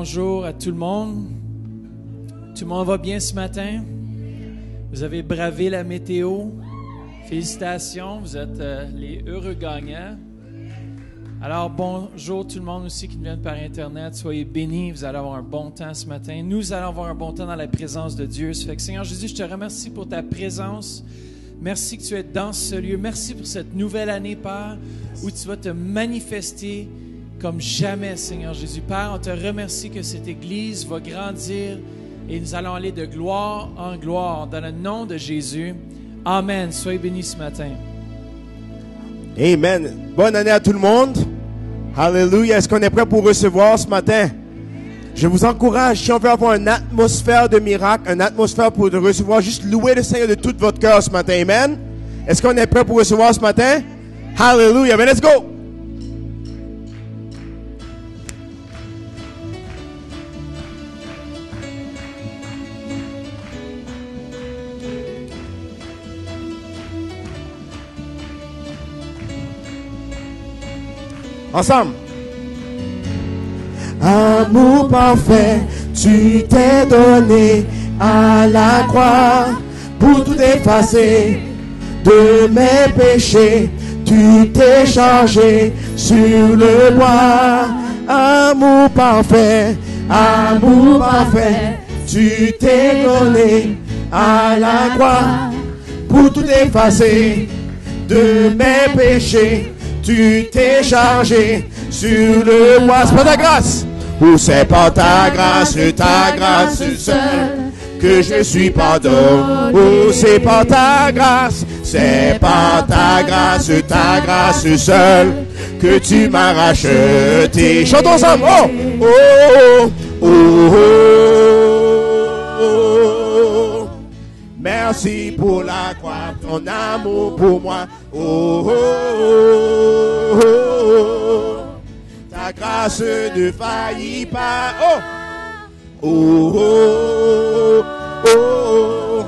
bonjour à tout le monde. Tout le monde va bien ce matin? Vous avez bravé la météo. Félicitations, vous êtes les heureux gagnants. Alors, bonjour tout le monde aussi qui nous vient par Internet. Soyez bénis, vous allez avoir un bon temps ce matin. Nous allons avoir un bon temps dans la présence de Dieu. Ça fait que, Seigneur Jésus, je te remercie pour ta présence. Merci que tu es dans ce lieu. Merci pour cette nouvelle année, Père, où tu vas te manifester comme jamais, Seigneur Jésus. Père, on te remercie que cette Église va grandir et nous allons aller de gloire en gloire dans le nom de Jésus. Amen. Soyez bénis ce matin. Amen. Bonne année à tout le monde. Hallelujah. Est-ce qu'on est prêt pour recevoir ce matin? Je vous encourage, si on veut avoir une atmosphère de miracle, une atmosphère pour recevoir, juste louer le Seigneur de tout votre cœur ce matin. Amen. Est-ce qu'on est prêt pour recevoir ce matin? Hallelujah. Amen. Let's go. Ensemble. Amour parfait, tu t'es donné à la croix pour tout effacer de mes péchés. Tu t'es chargé sur le bois. Amour parfait, tu t'es donné à la croix pour tout effacer de mes péchés. Tu t'es chargé sur le bois. C'est par ta grâce. Ou c'est par ta grâce seule que je suis pardonné. Ou c'est par ta grâce seule que tu m'as racheté. Chantons ensemble. Oh, oh, oh, oh, oh. Merci pour la croix, ton amour pour moi. Oh, oh, oh, oh. Ta grâce ne faillit pas. Oh, oh, oh, oh, oh.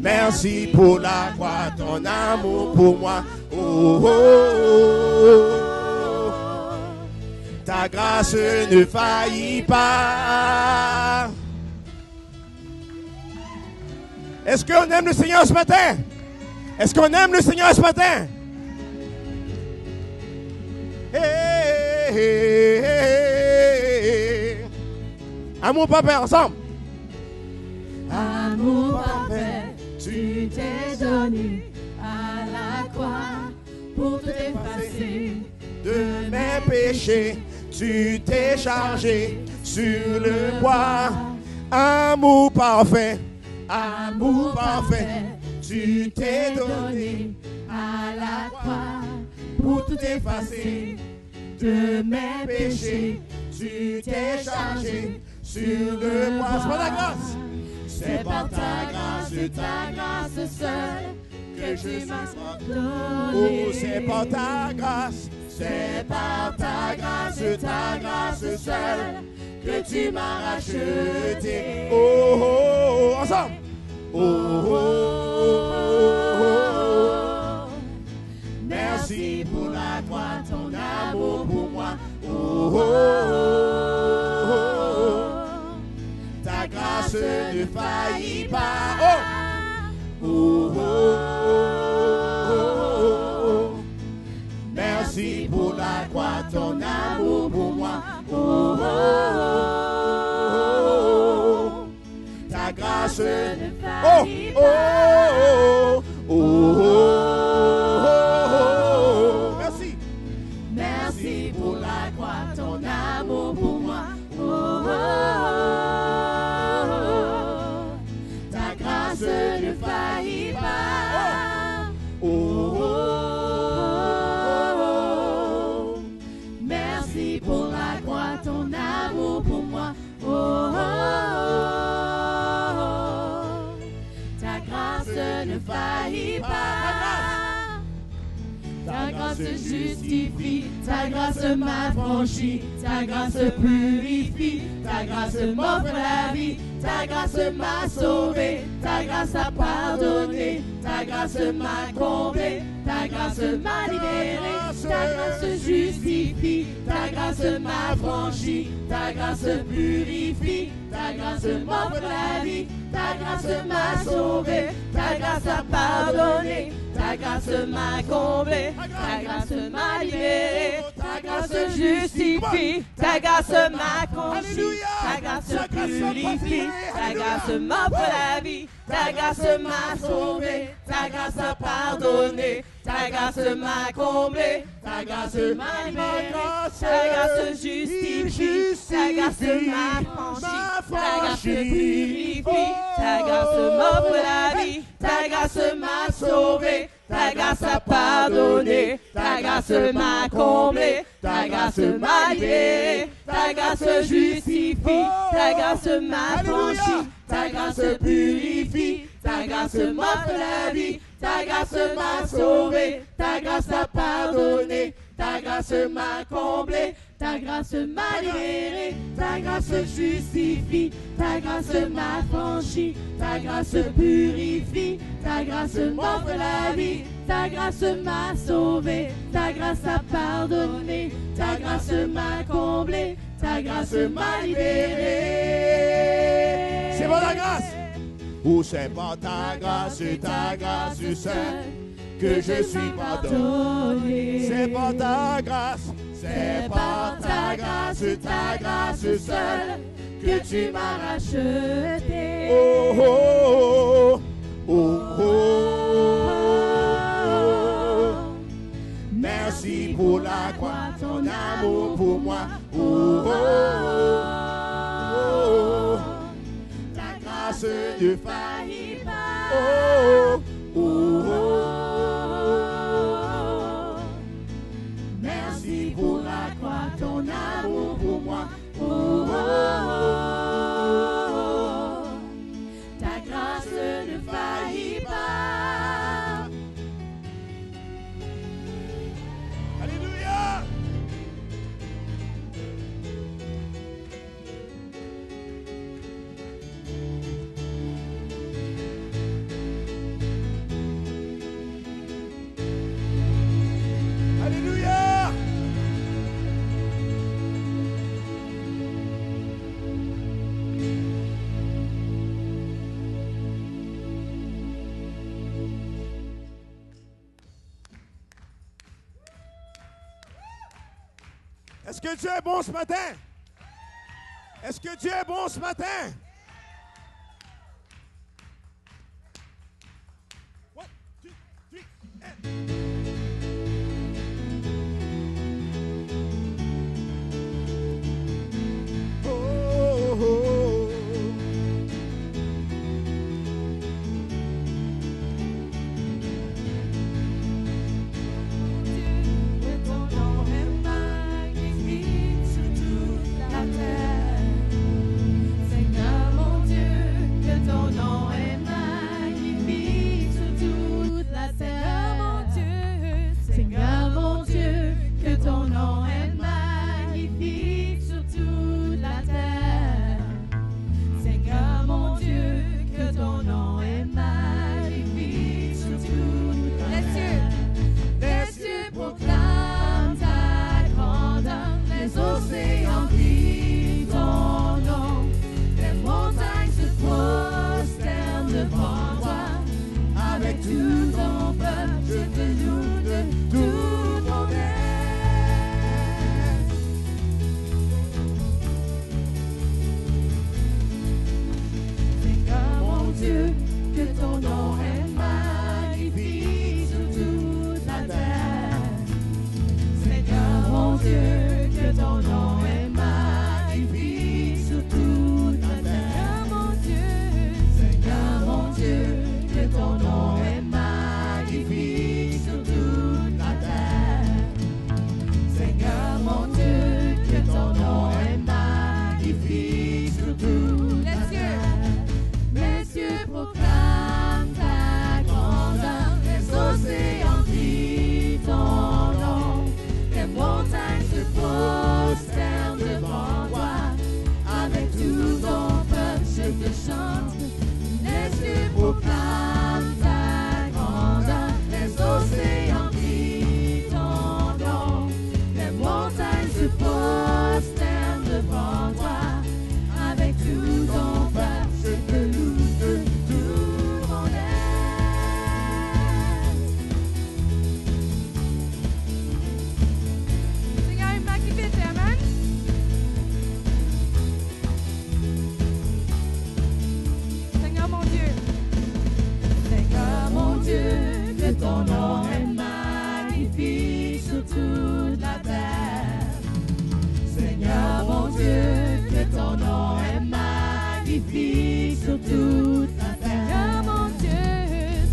Merci pour la croix, ton amour pour moi. Oh, oh, oh. Ta grâce ne faillit pas. Est-ce qu'on aime le Seigneur ce matin? Est-ce qu'on aime le Seigneur ce matin? Hey, hey, hey. Amour parfait, ensemble. Amour parfait, tu t'es donné à la croix pour tout effacer de mes péchés. Tu t'es chargé sur le bois. Amour parfait. Amour parfait, tu t'es donné à la croix pour tout effacer de mes péchés. Tu t'es chargé sur le bois. C'est par ta grâce. C'est par ta grâce seule que tu m'as donné. Oh, c'est par ta grâce. C'est par ta grâce seule que tu m'as racheté. Oh, oh, oh, ensemble. Oh, oh, oh, oh, oh. Merci pour la croix, ton amour pour moi. Oh, oh, oh, oh. Ta grâce ne faillit pas. Oh, oh, oh, oh, oh. Merci pour la croix, ton amour pour moi. Oh, oh, oh, oh. Ta grâce ne faillit pas. Oh, oh, oh, oh, oh. Merci. Merci pour la croix, ton amour pour moi. Oh, oh, oh. Ta grâce ne faillit pas. Oh, oh, oh. Merci pour la croix, ton amour pour moi. Oh, oh, oh. Ta grâce ne faillit pas. Ta Ta grâce justifie, ta grâce m'affranchit, ta grâce purifie, ta grâce m'offre la vie, ta grâce m'a sauvé, ta grâce a pardonné, ta grâce m'a comblé, ta grâce m'a libéré, ta grâce justifie, ta grâce m'affranchit, ta grâce purifie, ta grâce m'offre la vie, ta grâce m'a sauvé, ta grâce a pardonné, ta grâce m'a comblé, ta grâce m'a libéré, ta grâce justifie, ta grâce m'affranchit, ta grâce purifie, ta grâce m'offre la vie, ta grâce m'a sauvé, ta grâce a pardonné, ta grâce m'a comblé, ta grâce m'a libéré, ta grâce justifie, ta grâce m'affranchit, ta grâce purifie, ta grâce m'offre la vie, ta grâce m'a sauvé, ta grâce a pardonné, ta grâce m'a comblé, ta grâce m'a libéré, ta grâce justifie, ta grâce m'affranchit, ta grâce purifie, ta grâce m'offre la vie, ta grâce m'a sauvé, ta grâce a pardonné, ta grâce m'a comblé, ta grâce m'a libéré, ta grâce justifie, ta grâce m'affranchit, ta grâce purifie, ta grâce m'offre la vie, ta grâce m'a sauvé, ta grâce a pardonné, ta grâce m'a comblé, ta grâce m'a libéré. C'est par la grâce. Ou c'est par ta grâce seule que je suis pardonné. C'est par ta grâce, c'est par ta grâce seule que tu m'as racheté. Oh, oh, oh, oh, oh. Merci pour la croix, ton amour pour moi. Oh, oh, oh, oh. Ta grâce ne faillit pas. Oh, oh, oh, oh. Merci pour la croix, ton amour pour moi. Oh, oh, oh. Ta grâce ne faillit pas. Alléluia. Alléluia. Est-ce que Dieu est bon ce matin? Est-ce que Dieu est bon ce matin? One, two, three, and... Oh, oh, oh. Que ton nom est magnifique sur toute la terre. Seigneur mon Dieu, que ton nom est magnifique sur toute la terre. Seigneur mon Dieu, que ton nom est magnifique sur toute la terre. Seigneur mon Dieu, que ton nom est magnifique sur toute la terre. Les cieux proclament ta grandeur, les océans crient ton nom, les montagnes se prosternent devant toi. Avec tout ton peuple, je te loue de tout mon être. Seigneur mon Dieu, que ton nom est magnifique sur toute la terre. Seigneur mon Dieu, que ton nom est magnifique sur toute la terre. Seigneur mon Dieu, que ton nom est magnifique sur toute la terre. Seigneur mon Dieu, que ton nom est magnifique sur toute la terre. Les cieux proclament ta grandeur, les océans crient ton sur toute la terre.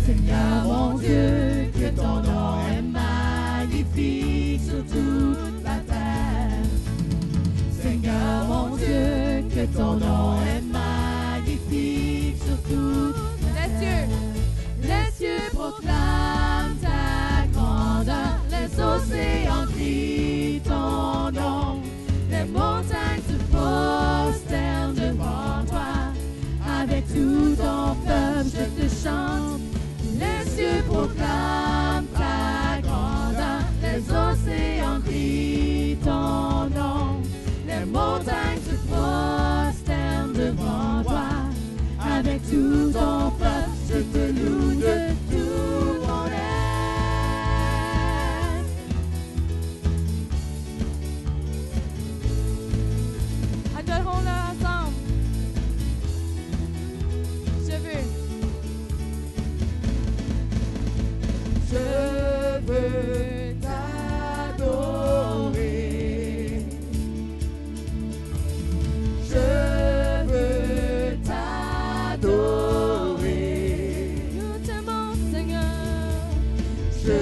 Seigneur mon Dieu, que ton nom est magnifique sur toute la terre. Seigneur mon Dieu, que ton nom est magnifique sur toute la terre. Les cieux proclament ta grandeur, les océans crient ton nom, les montagnes se prosternent devant toi. Avec tout ton peuple, je te chante. Les cieux proclament ta grandeur, les océans crient ton nom, les montagnes se prosternent devant toi. Avec tout ton peuple, je te loue de tout mon être. Adorons-le ensemble. Je veux t'adorer. Je veux t'adorer. Nous t'aimons, Seigneur. Je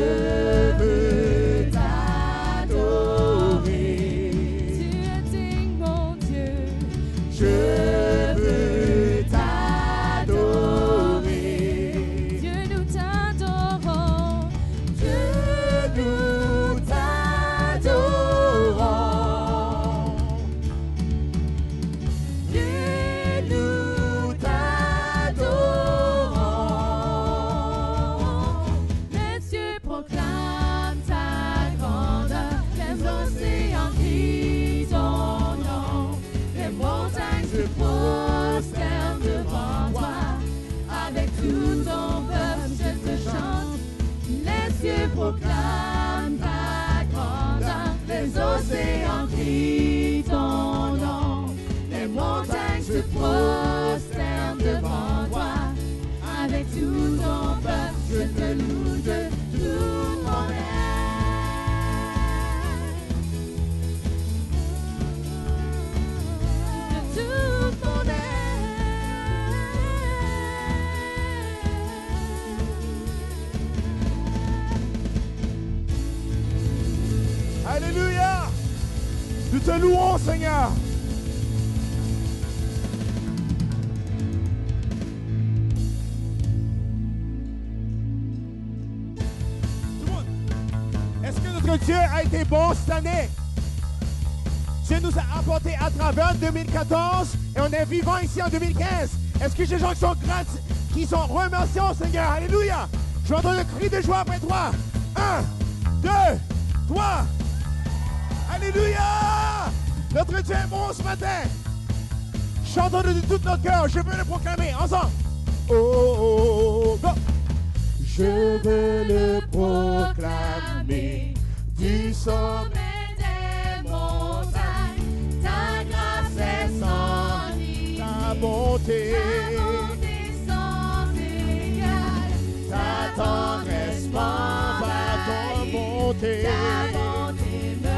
veux t'adorer. Tu es digne, mon Dieu. Je veux t'adorer. Dieu, nous t'adorons. Dieu, nous t'adorons. Dieu, nous t'adorons. Les cieux proclament ta grandeur, les océans crient ton nom, les montagnes se prosternent devant toi. Avec tout ton peuple, je te chante. Les cieux proclament ta grandeur, les océans crient ton nom, les montagnes se prosternent devant toi. Avec tout ton peuple, je te loue de tout mon être. De tout mon être. Alléluia. Nous te louons, Seigneur. Tout le monde, est-ce que notre Dieu a été bon cette année? Dieu nous a apporté à travers 2014 et on est vivant ici en 2015. Est-ce que j'ai des gens qui sont remerciants au Seigneur? Alléluia. Je vais entendre le cri de joie après toi. 1, 2, 3. Alléluia! Notre Dieu est bon ce matin. Chantons-le de tout notre cœur. Je veux le proclamer ensemble. Oh, oh, oh, go! Je veux le proclamer du sommet des montagnes. Ta grâce est sans limite. Ta bonté sans égal. Ta tendresse m'envahit. Ta bonté me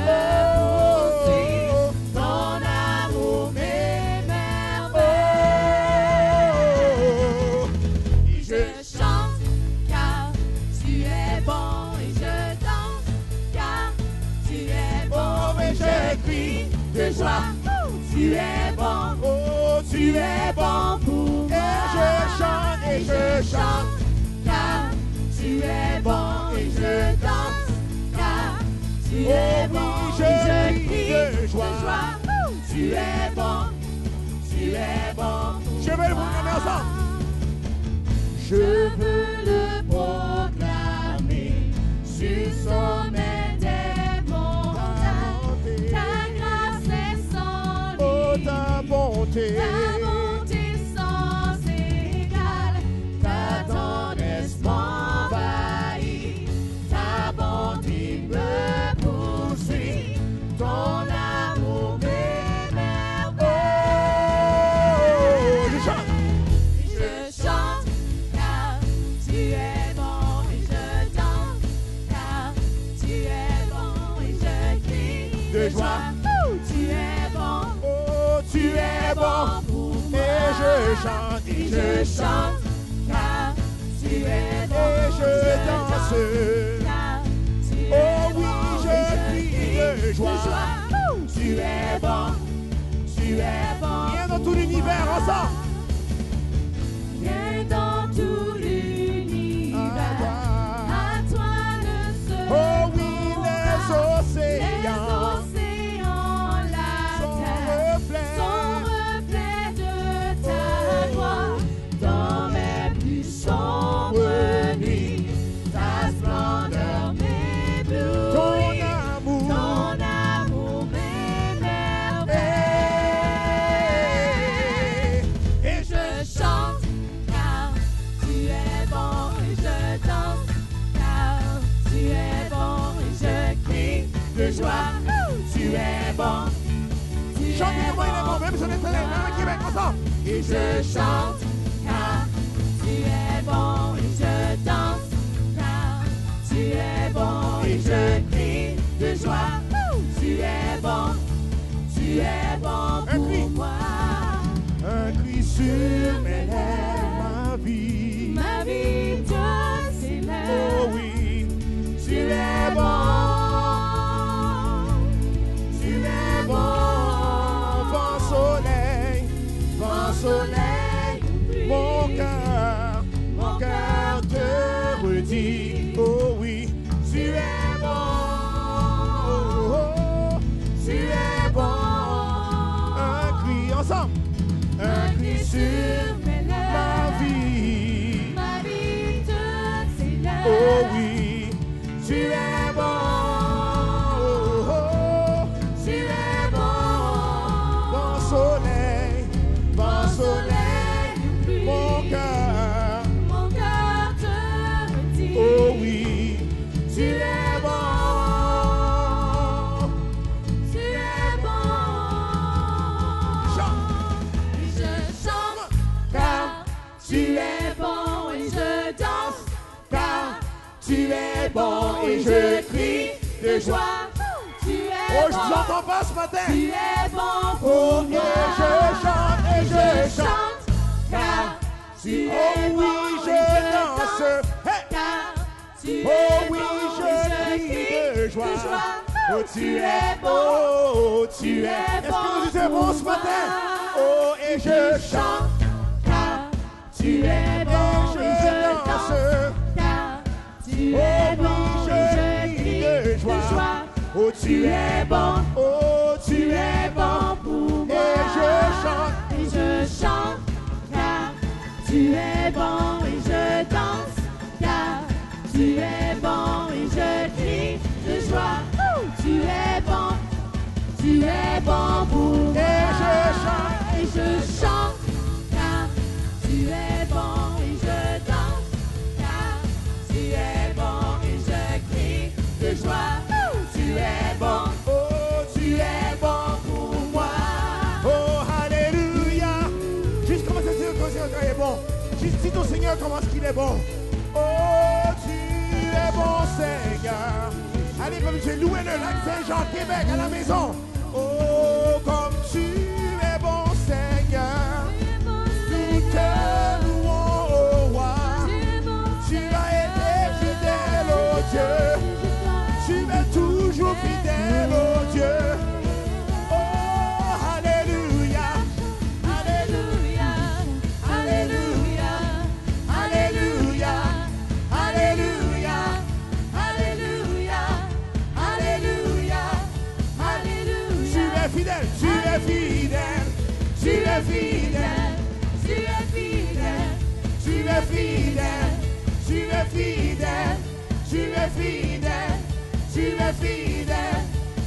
poursuit. Ton amour m'émerveille. Et je chante car tu es bon. Et je danse car tu es bon. Et je crie de joie. Tu es bon. Oh, tu es bon pour moi. Et je chante car tu es bon. Et je danse car tu es bon. Et je crie de joie. Tu es bon. Tu es bon. Je veux le proclamer ensemble. Je veux le proclamer sur sommet des montagnes. Ta grâce est sans limite. Oh, ta bonté sans égal. Ta tendresse m'envahit. Ta bonté me poursuit. Ton amour m'émerveille. Je chante. Je chante car tu es bon. Et je danse car tu es bon. Et je crie de joie. Tu es bon. Oh, tu es bon pour moi. Et je chante, et je chante, car tu es bon. et je danse. Car tu es Oh oui, bon, je et crie de joie. Tu es bon, tu es bon. Viens dans tout l'univers ensemble. Viens dans tout l'univers. À toi le seul. Oh oui, les océans, la son terre, reflet. son reflet de ta gloire. Dans mes plus sombres nuits, ta splendeur m'éblouit. Ton amour m'émerveille. Et Je chante car tu es bon et je danse car tu es bon et je crie de joie. Tu es bon, tu es chantez comment il est bon, bon. même sur les télés, même au Québec, ensemble. Et je chante car tu es bon et je danse car tu es bon et je crie de joie. Tu es bon Un cri. pour moi. Un cri sur mes lèvres, ma vie. Ma vie te Oh célèbre. oui, Tu es bon. Tu es bon. vent soleil, Pluie. mon cœur te redit. Oh oui, tu es bon. Oh, oh, tu es bon. Un cri ensemble, un cri sur mes lèvres. ma vie. Ma vie te célèbre. Oh oui, tu es bon. Oh, oh, Tu es bon. vent soleil, Pluie. mon cœur. Te redit. Oh oui, tu es bon. Tu es bon. Chante. Je chante car tu es bon et je danse car tu es bon et je crie de joie. Tu es Oh, je bon. vous entends pas ce matin. Tu es bon Oh, pour et moi. je chante, car tu es Oh bon oui, et je danse. Hey. car tu es Oh oui, bon je et crie de joie. Oh, Tu es bon. Oh, tu es. Est-ce que vous êtes bon ce pour matin? moi. Oh, et je chante. Car tu es Et bon je et je danse danse. car tu Oh es bon oui, et je je crie crie de de joie. joie. Oh, Tu es bon, Oh, tu es bon pour moi. Et je chante car tu es bon et je danse car tu es bon et je crie de joie. Tu es bon pour moi. Et je chante car tu es bon et je danse car tu es bon et je crie de joie. Tu es bon, Oh, tu es bon pour moi. Oh, alléluia. Juste comment ça est bon. Juste dis au Seigneur comment est-ce qu'il est bon. Oh, tu es bon, Seigneur. Allez, comme j'ai loué le lac Saint-Jean, Québec, à la maison. Oh, comme tu es bon, Seigneur. Nous te louons, oh roi. Tu as été fidèle, oh Dieu. Tu es toujours fidèle, oh Dieu. Oh, alléluia. Alléluia, alléluia, alléluia, alléluia, alléluia, alléluia, alléluia. Tu es fidèle, tu es fidèle, tu es fidèle, Tu es fidèle, tu es fidèle, tu es fidèle, tu es fidèle, tu es fidèle.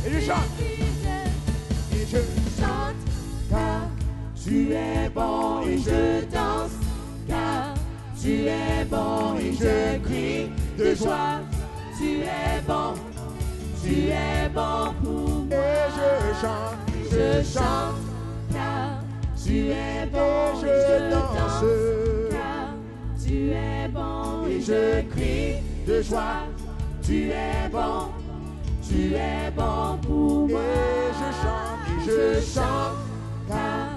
Et je chante, fidèle. et je Chante, car tu es bon et je danse, car tu es bon et je crie de joie. Tu es bon pour moi. et je chante, Je chante, car tu es bon et et je je danse, danse. car tu es bon et je crie de joie. Tu es bon pour moi. Et je chante, Je chante, car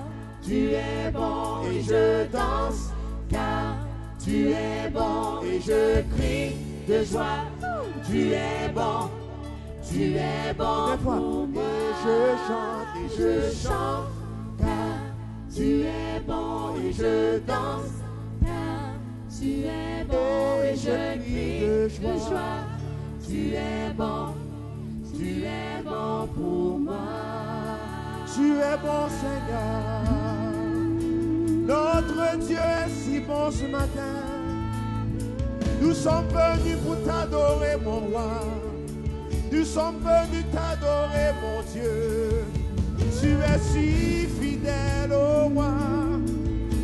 tu es bon et et je danse, car tu es bon et je crie de joie. Tu es bon pour moi. Et je chante, car tu es bon et je danse, car tu es bon et je crie de joie. Tu es bon pour moi. Tu es bon, Seigneur. Notre Dieu est si bon ce matin. Nous sommes venus pour t'adorer, mon roi. Nous sommes venus t'adorer, mon Dieu. Tu es si fidèle au roi.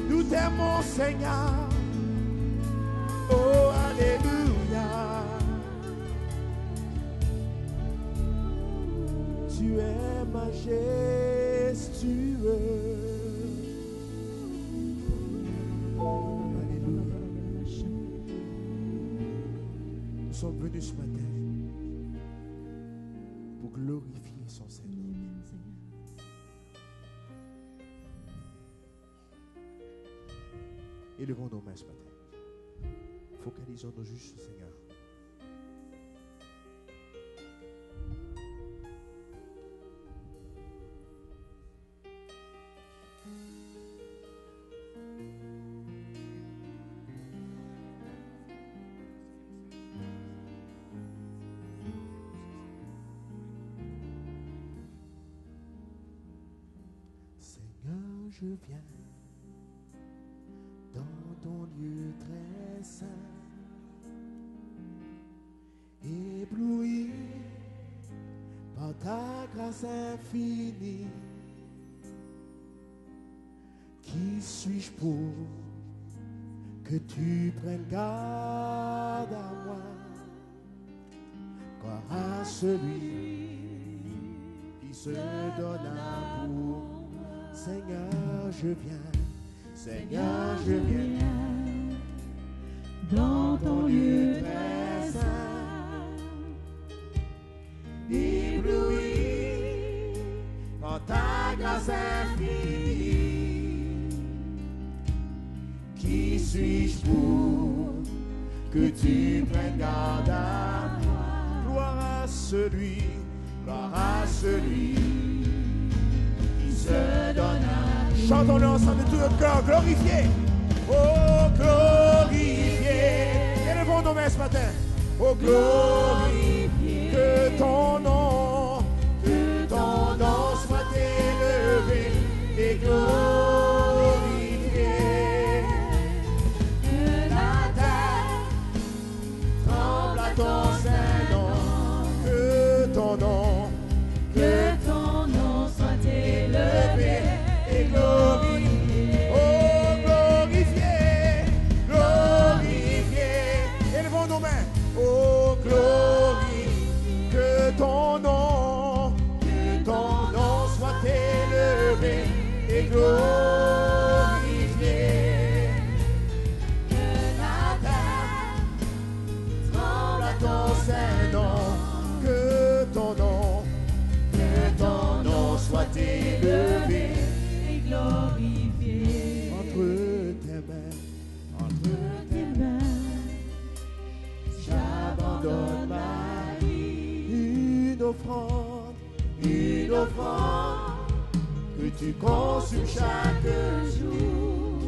Nous t'aimons, Seigneur. Oh, alléluia. Tu es majestueux. Alléluia. Nous sommes venus ce matin pour glorifier son Seigneur. Élevons nos mains ce matin. Focalisons-nous juste sur le Seigneur. Seigneur, je viens dans ton lieu très saint, ébloui par ta grâce infinie. Qui suis-je pour que tu prennes garde à moi? Gloire à celui qui se donne à vous. Seigneur, je viens. Seigneur, je viens dans ton lieu très saint, ébloui par ta grâce infinie. Qui suis-je pour que tu prennes garde à moi? Gloire à celui qui se donne à vous. Chantons-le ensemble de tout notre cœur, glorifié. Oh, glorifié. Élevons nos mains ce matin. Oh, glorifié. Que ton nom soit élevé et glorifié. Que la terre tremble à ton saint nom. Que ton nom soit élevé et glorifié. Oh, glorifié. Élevons nos mains. Oh, glorifié. Que ton nom soit élevé et glorifié. Que la terre tremble à ton saint nom. Que ton nom soit élevé et glorifié. entre tes mains. J'abandonne ma vie, Une offrande que tu consumes chaque jour.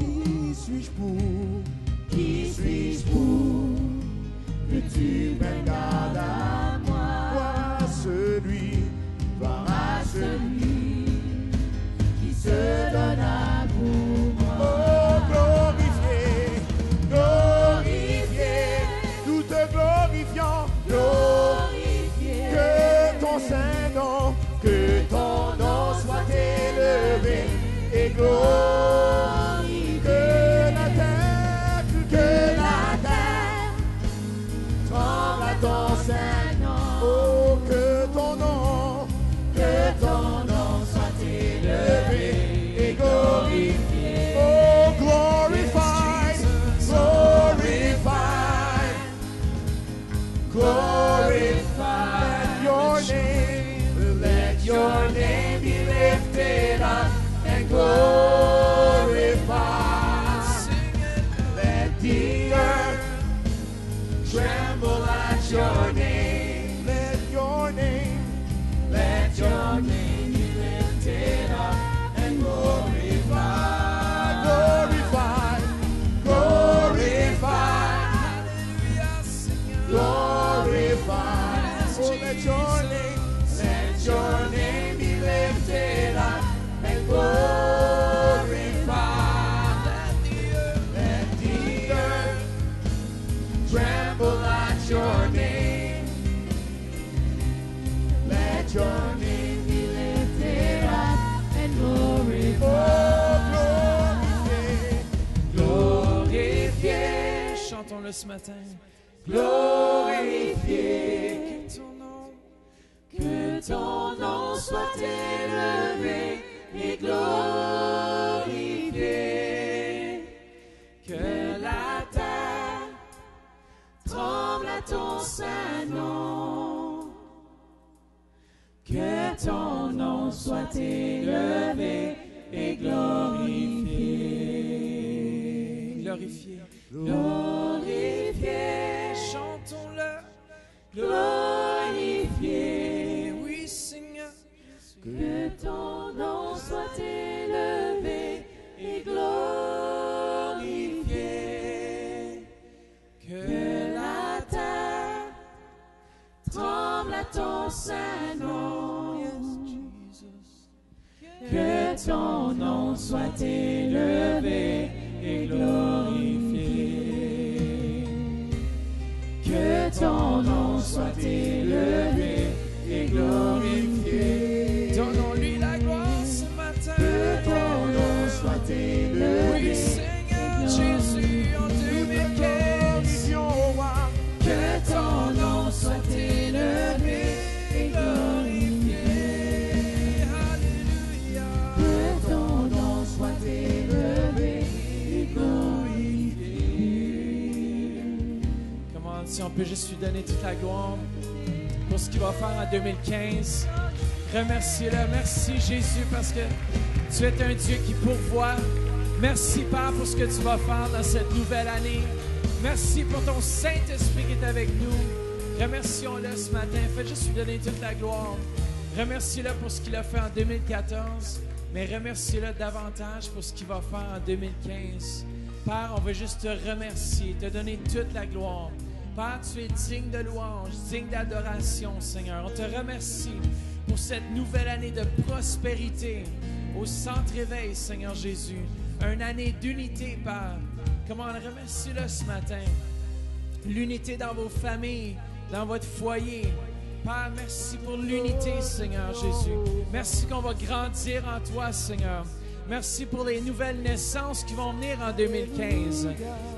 Qui suis-je pour que tu prennes garde à moi? Gloire à celui qui se donne à vous. oh, glorifié, nous te glorifions, que ton saint nom, que ton nom soit élevé et glorifié. Chantons-le ce matin. Glorifié, Que ton nom soit élevé et glorifié. Que la terre tremble à ton saint nom. Que ton nom soit élevé et glorifié. Glorifié. Glorifié. Chantons-le. Glorifié. Oui, Seigneur. que ton nom soit élevé et glorifié. Que la terre tremble à ton saint nom. Que ton nom soit élevé et glorifié. Que ton nom soit élevé et glorifié. Donnons-lui la gloire ce matin. Que ton nom soit élevé. Oui, Seigneur Jésus, en 2015. Que ton nom soit élevé et glorifié. Alléluia. Que ton nom soit élevé et glorifié. Comment, si on peut juste lui donner toute la gloire pour ce qu'il va faire en 2015. Remerciez-le. Merci Jésus parce que tu es un Dieu qui pourvoit. Merci Père pour ce que tu vas faire dans cette nouvelle année. Merci pour ton Saint-Esprit qui est avec nous. Remercions-le ce matin. Faites juste lui donner toute la gloire. Remerciez-le pour ce qu'il a fait en 2014, mais remerciez-le davantage pour ce qu'il va faire en 2015. Père, on veut juste te remercier, te donner toute la gloire. Père, tu es digne de louange, digne d'adoration, Seigneur. On te remercie pour cette nouvelle année de prospérité au Centre Éveil, Seigneur Jésus. Une année d'unité, Père. Comment on remercie-le ce matin. L'unité dans vos familles, dans votre foyer. Père, merci pour l'unité, Seigneur Jésus. Merci qu'on va grandir en toi, Seigneur. Merci pour les nouvelles naissances qui vont venir en 2015.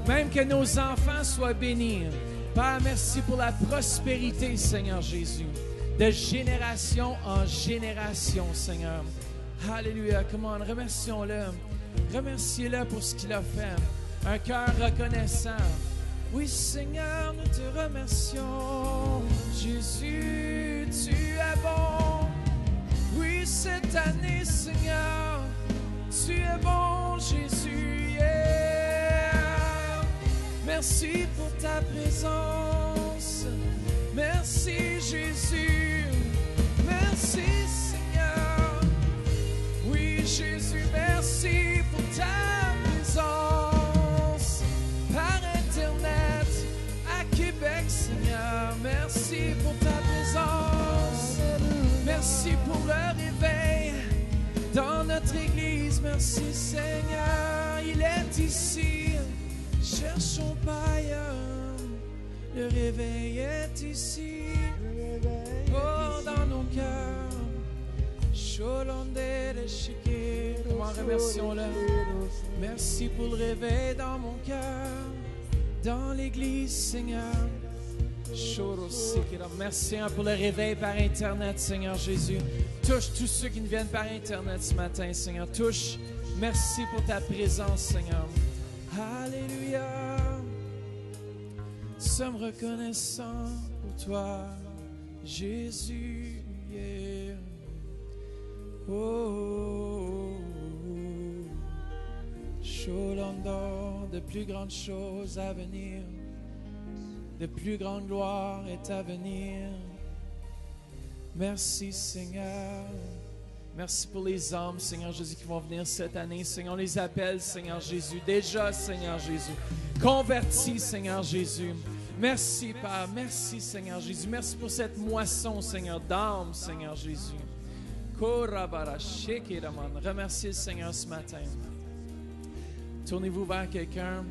Même que nos enfants soient bénis. Père, merci pour la prospérité, Seigneur Jésus. De génération en génération, Seigneur. Alléluia. Comment remercions-le. Remerciez-le pour ce qu'il a fait. Un cœur reconnaissant. Oui, Seigneur, nous te remercions. Jésus, tu es bon. Oui, cette année, Seigneur, tu es bon, Jésus. Yeah. Merci pour ta présence. Merci, Jésus. Merci, Seigneur. Oui, Jésus, merci pour ta présence. Par Internet, à Québec, Seigneur, merci pour ta présence. Merci pour le réveil dans notre Église. Merci, Seigneur, il est ici. Cherchons pas ailleurs. Le réveil est ici. Oh, dans nos cœurs. Comment remercions-le. Merci pour le réveil dans mon cœur, dans l'Église, Seigneur. Merci pour le réveil par Internet, Seigneur Jésus. Touche tous ceux qui nous viennent par Internet ce matin, Seigneur. Touche. Merci pour ta présence, Seigneur. Alléluia. Nous sommes reconnaissants pour toi, Jésus. Yeah. Oh, Cholando, de plus grandes choses à venir, de plus grande gloire est à venir. Merci, Seigneur. Merci pour les âmes, Seigneur Jésus, qui vont venir cette année. Seigneur, on les appelle, Seigneur Jésus. Déjà, Seigneur Jésus. Convertis, Seigneur Jésus. Merci, Père. Merci, Seigneur Jésus. Merci pour cette moisson, Seigneur, d'âmes, Seigneur Jésus. Remerciez le Seigneur ce matin. Tournez-vous vers quelqu'un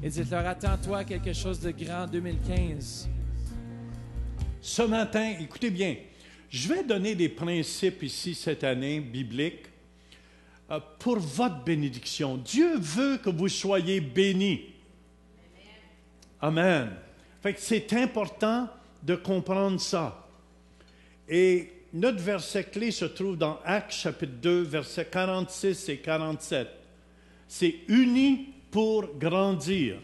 et dites-leur, attends-toi à quelque chose de grand en 2015. Ce matin, écoutez bien, je vais donner des principes ici cette année, bibliques, pour votre bénédiction. Dieu veut que vous soyez bénis. Amen. Fait que c'est important de comprendre ça. Et notre verset clé se trouve dans Actes chapitre 2, versets 46 et 47. C'est « unis pour grandir ».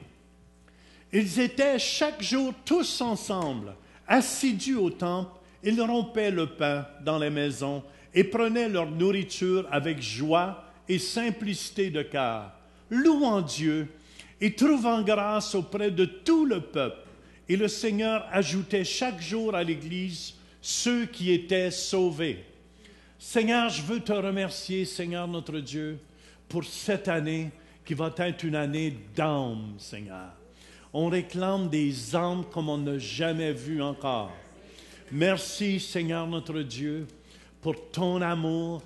Ils étaient chaque jour tous ensemble, assidus au temple. Ils rompaient le pain dans les maisons et prenaient leur nourriture avec joie et simplicité de cœur, louant Dieu et trouvant grâce auprès de tout le peuple. Et le Seigneur ajoutait chaque jour à l'Église ceux qui étaient sauvés. Seigneur, je veux te remercier, Seigneur notre Dieu, pour cette année qui va être une année d'âmes, Seigneur. On réclame des âmes comme on n'a jamais vu encore. Merci, Seigneur notre Dieu, pour ton amour.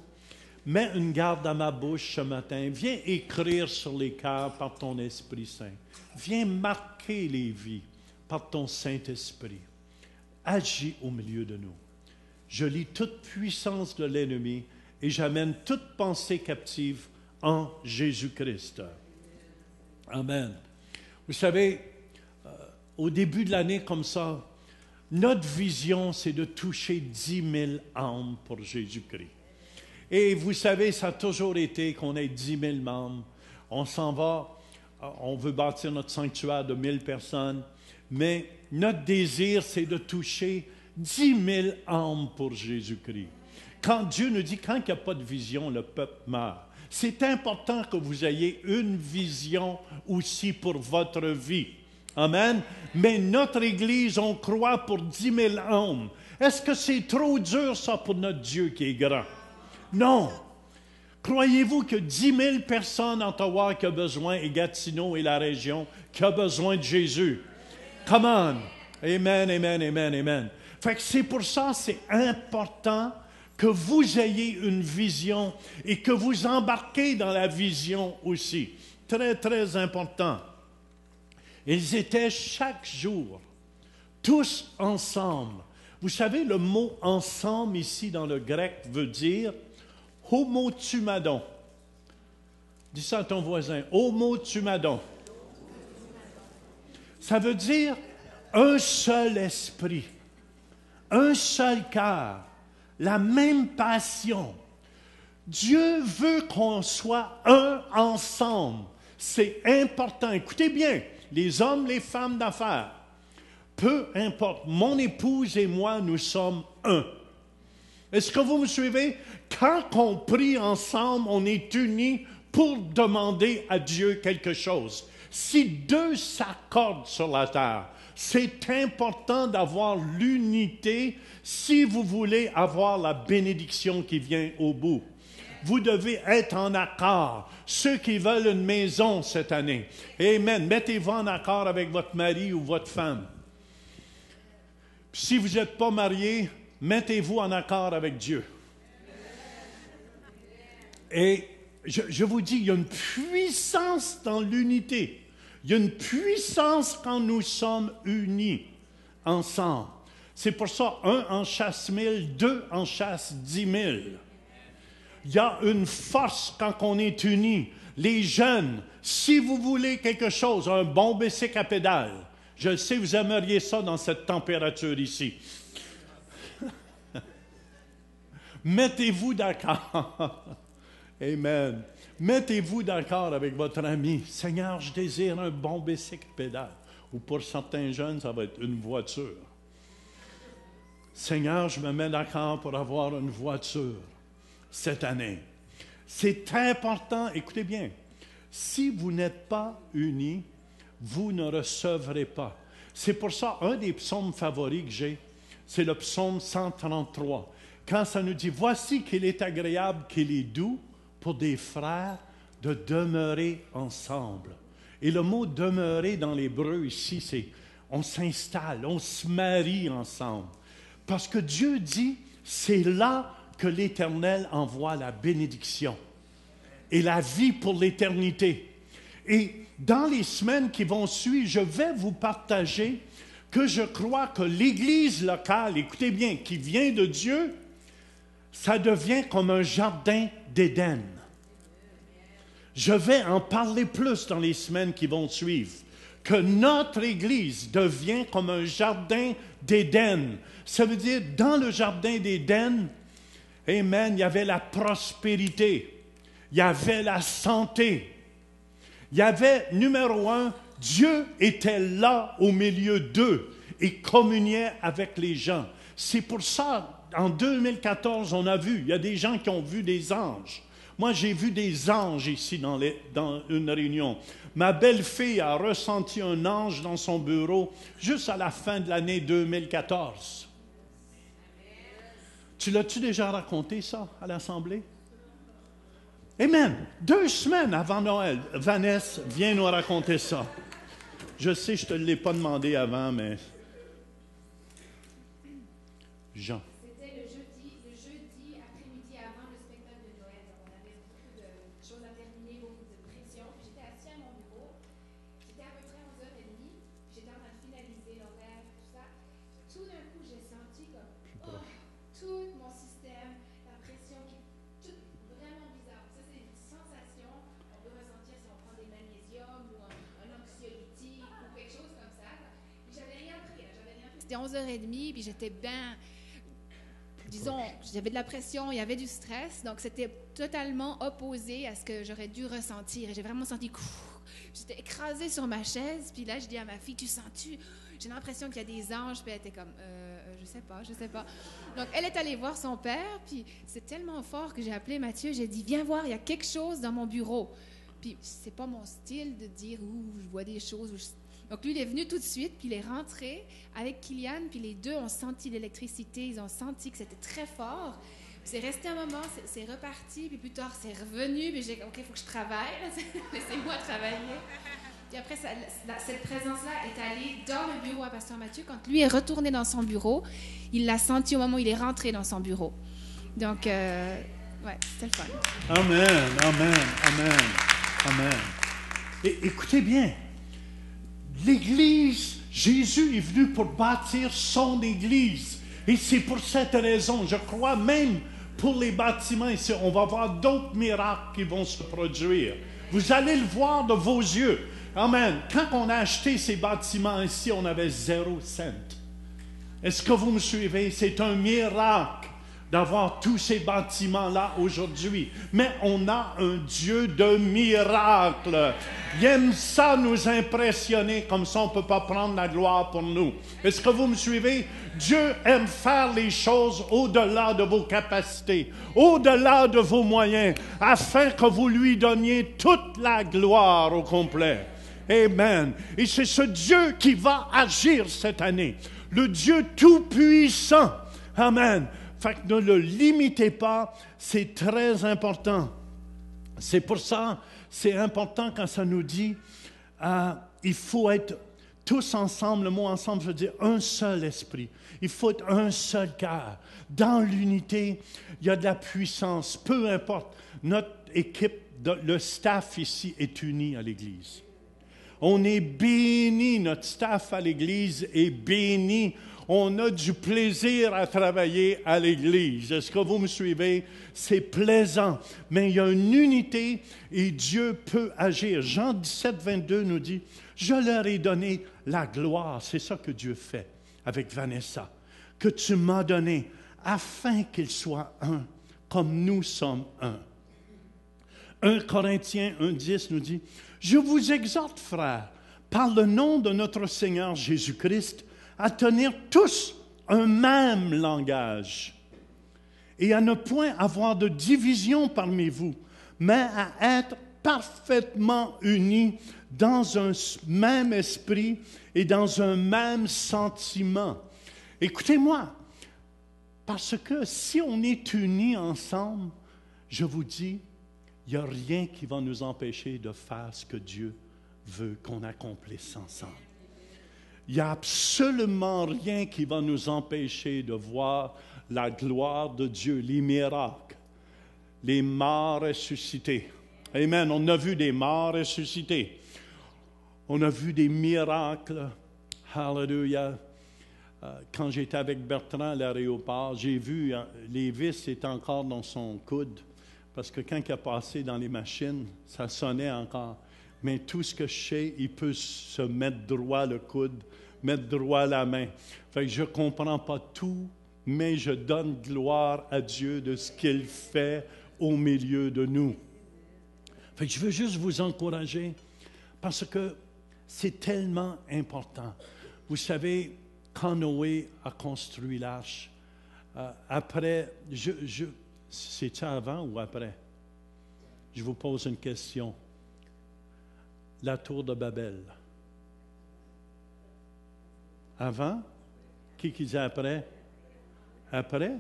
Mets une garde à ma bouche ce matin. Viens écrire sur les cœurs par ton Esprit Saint. Viens marquer les vies par ton Saint-Esprit. Agis au milieu de nous. Je lis toute puissance de l'ennemi et j'amène toute pensée captive en Jésus-Christ. Amen. Vous savez, au début de l'année comme ça, notre vision, c'est de toucher 10 000 âmes pour Jésus-Christ. Et vous savez, ça a toujours été qu'on ait 10 000 membres. On s'en va, on veut bâtir notre sanctuaire de 1000 personnes, mais notre désir, c'est de toucher 10 000 âmes pour Jésus-Christ. Quand Dieu nous dit, quand il n'y a pas de vision, le peuple meurt. C'est important que vous ayez une vision aussi pour votre vie. Amen. Mais notre Église, on croit pour 10 000 âmes. Est-ce que c'est trop dur, ça, pour notre Dieu qui est grand? Non. Croyez-vous que 10 000 personnes en Ottawa qui ont besoin, et Gatineau et la région, qui ont besoin de Jésus? Come on. Amen, amen, amen, amen. Fait que c'est pour ça, c'est important que vous ayez une vision et que vous embarquez dans la vision aussi. Très, très important. Ils étaient chaque jour, tous ensemble. Vous savez, le mot « ensemble » ici dans le grec veut dire « homotumadon ». Dis ça à ton voisin, « homotumadon ». Ça veut dire un seul esprit, un seul cœur, la même passion. Dieu veut qu'on soit un ensemble. C'est important. Écoutez bien, les hommes, les femmes d'affaires, peu importe, mon épouse et moi, nous sommes un. Est-ce que vous me suivez? Quand on prie ensemble, on est unis pour demander à Dieu quelque chose. Si deux s'accordent sur la terre, c'est important d'avoir l'unité si vous voulez avoir la bénédiction qui vient au bout. Vous devez être en accord. Ceux qui veulent une maison cette année, amen, mettez-vous en accord avec votre mari ou votre femme. Puis si vous n'êtes pas marié, mettez-vous en accord avec Dieu. Et je vous dis, il y a une puissance dans l'unité. Il y a une puissance quand nous sommes unis ensemble. C'est pour ça, 1 en chasse 1000, 2 en chasse 10 000. Il y a une force quand on est unis. Les jeunes, si vous voulez quelque chose, un bon bicycle à pédale, je le sais, vous aimeriez ça dans cette température ici. Mettez-vous d'accord. Amen. Mettez-vous d'accord avec votre ami. Seigneur, je désire un bon bicycle pédale. Ou pour certains jeunes, ça va être une voiture. Seigneur, je me mets d'accord pour avoir une voiture cette année. C'est important, écoutez bien, si vous n'êtes pas unis, vous ne recevrez pas. C'est pour ça, un des psaumes favoris que j'ai, c'est le psaume 133. Quand ça nous dit, voici qu'il est agréable, qu'il est doux pour des frères de demeurer ensemble. Et le mot demeurer dans l'hébreu ici, c'est on s'installe, on se marie ensemble. Parce que Dieu dit, c'est là que l'Éternel envoie la bénédiction et la vie pour l'éternité. Et dans les semaines qui vont suivre, je vais vous partager que je crois que l'Église locale, écoutez bien, qui vient de Dieu, ça devient comme un jardin d'Éden. Je vais en parler plus dans les semaines qui vont suivre. que notre Église devient comme un jardin d'Éden. Ça veut dire, dans le jardin d'Éden, amen, il y avait la prospérité, il y avait la santé, il y avait, numéro un, Dieu était là au milieu d'eux et communiait avec les gens. C'est pour ça, en 2014, on a vu, il y a des gens qui ont vu des anges. Moi, j'ai vu des anges ici dans une réunion. Ma belle-fille a ressenti un ange dans son bureau juste à la fin de l'année 2014. Tu l'as-tu déjà raconté ça à l'Assemblée? Amen. 2 semaines avant Noël, Vanessa vient nous raconter ça. Je sais, je ne te l'ai pas demandé avant, mais... Jean. C'était le jeudi après-midi avant le spectacle de Noël. Donc, on avait beaucoup de choses à terminer, beaucoup de pression. Puis j'étais assis à mon bureau. C'était à peu près 11h30. J'étais en train de finaliser l'horaire, tout ça. Tout d'un coup, j'ai senti comme tout mon système, la pression qui est vraiment bizarre. Ça, c'est une sensation qu'on peut ressentir si on prend des magnésiums ou un anxiolytique ou quelque chose comme ça. Puis j'avais rien pris. C'était 11h30, puis j'étais bien... Disons, j'avais de la pression, il y avait du stress, donc c'était totalement opposé à ce que j'aurais dû ressentir. Et j'ai vraiment senti, j'étais écrasée sur ma chaise, puis là, je dis à ma fille, tu sens-tu? J'ai l'impression qu'il y a des anges, puis elle était comme, je sais pas. Donc, elle est allée voir son père, puis c'est tellement fort que j'ai appelé Mathieu, j'ai dit, viens voir, il y a quelque chose dans mon bureau. Puis, c'est pas mon style de dire, je vois des choses, Donc, lui, il est venu tout de suite, puis il est rentré avec Kylian, puis les deux ont senti l'électricité, ils ont senti que c'était très fort. Puis c'est resté un moment, c'est reparti, puis plus tard, c'est revenu, puis j'ai dit, OK, il faut que je travaille, laissez-moi travailler. Puis après, cette présence-là est allée dans le bureau à Pasteur Mathieu. Quand lui est retourné dans son bureau, il l'a senti au moment où il est rentré dans son bureau. Donc, ouais, c'était le fun. Amen, amen, amen, amen. Et écoutez bien. L'Église, Jésus est venu pour bâtir son Église. Et c'est pour cette raison, je crois même pour les bâtiments ici, on va voir d'autres miracles qui vont se produire. Vous allez le voir de vos yeux. Amen. Quand on a acheté ces bâtiments ici, on avait 0 cent. Est-ce que vous me suivez? C'est un miracle d'avoir tous ces bâtiments-là aujourd'hui. Mais on a un Dieu de miracles. Il aime ça nous impressionner, comme ça on ne peut pas prendre la gloire pour nous. Est-ce que vous me suivez? Dieu aime faire les choses au-delà de vos capacités, au-delà de vos moyens, afin que vous lui donniez toute la gloire au complet. Amen. Et c'est ce Dieu qui va agir cette année. Le Dieu tout-puissant. Amen. Fait que ne le limitez pas, c'est très important. C'est pour ça, c'est important quand ça nous dit, il faut être tous ensemble, le mot ensemble veut dire un seul esprit. Il faut être un seul cœur. Dans l'unité, il y a de la puissance. Peu importe, notre équipe, le staff ici est uni à l'Église. On est béni, notre staff à l'Église est béni. On a du plaisir à travailler à l'Église. Est-ce que vous me suivez? C'est plaisant. Mais il y a une unité et Dieu peut agir. Jean 17, 22 nous dit, « Je leur ai donné la gloire. » C'est ça que Dieu fait avec Vanessa. « Que tu m'as donné afin qu'ils soient un, comme nous sommes un. » 1 Corinthiens 1,10 nous dit, « Je vous exhorte, frères, par le nom de notre Seigneur Jésus-Christ, à tenir tous un même langage et à ne point avoir de division parmi vous, mais à être parfaitement unis dans un même esprit et dans un même sentiment. » Écoutez-moi, parce que si on est unis ensemble, je vous dis, il n'y a rien qui va nous empêcher de faire ce que Dieu veut qu'on accomplisse ensemble. Il n'y a absolument rien qui va nous empêcher de voir la gloire de Dieu, les miracles, les morts ressuscités. Amen. On a vu des morts ressuscités. On a vu des miracles. Hallelujah. Quand j'étais avec Bertrand à l'aéroport, j'ai vu les vis étaient encore dans son coude parce que quand il a passé dans les machines, ça sonnait encore. Mais tout ce que je sais, il peut se mettre droit le coude, mettre droit la main. Fait que je ne comprends pas tout, mais je donne gloire à Dieu de ce qu'il fait au milieu de nous. Fait que je veux juste vous encourager parce que c'est tellement important. Vous savez, quand Noé a construit l'arche, après, c'est-tu avant ou après? Je vous pose une question. La tour de Babel. Avant? Qui dit après? Après?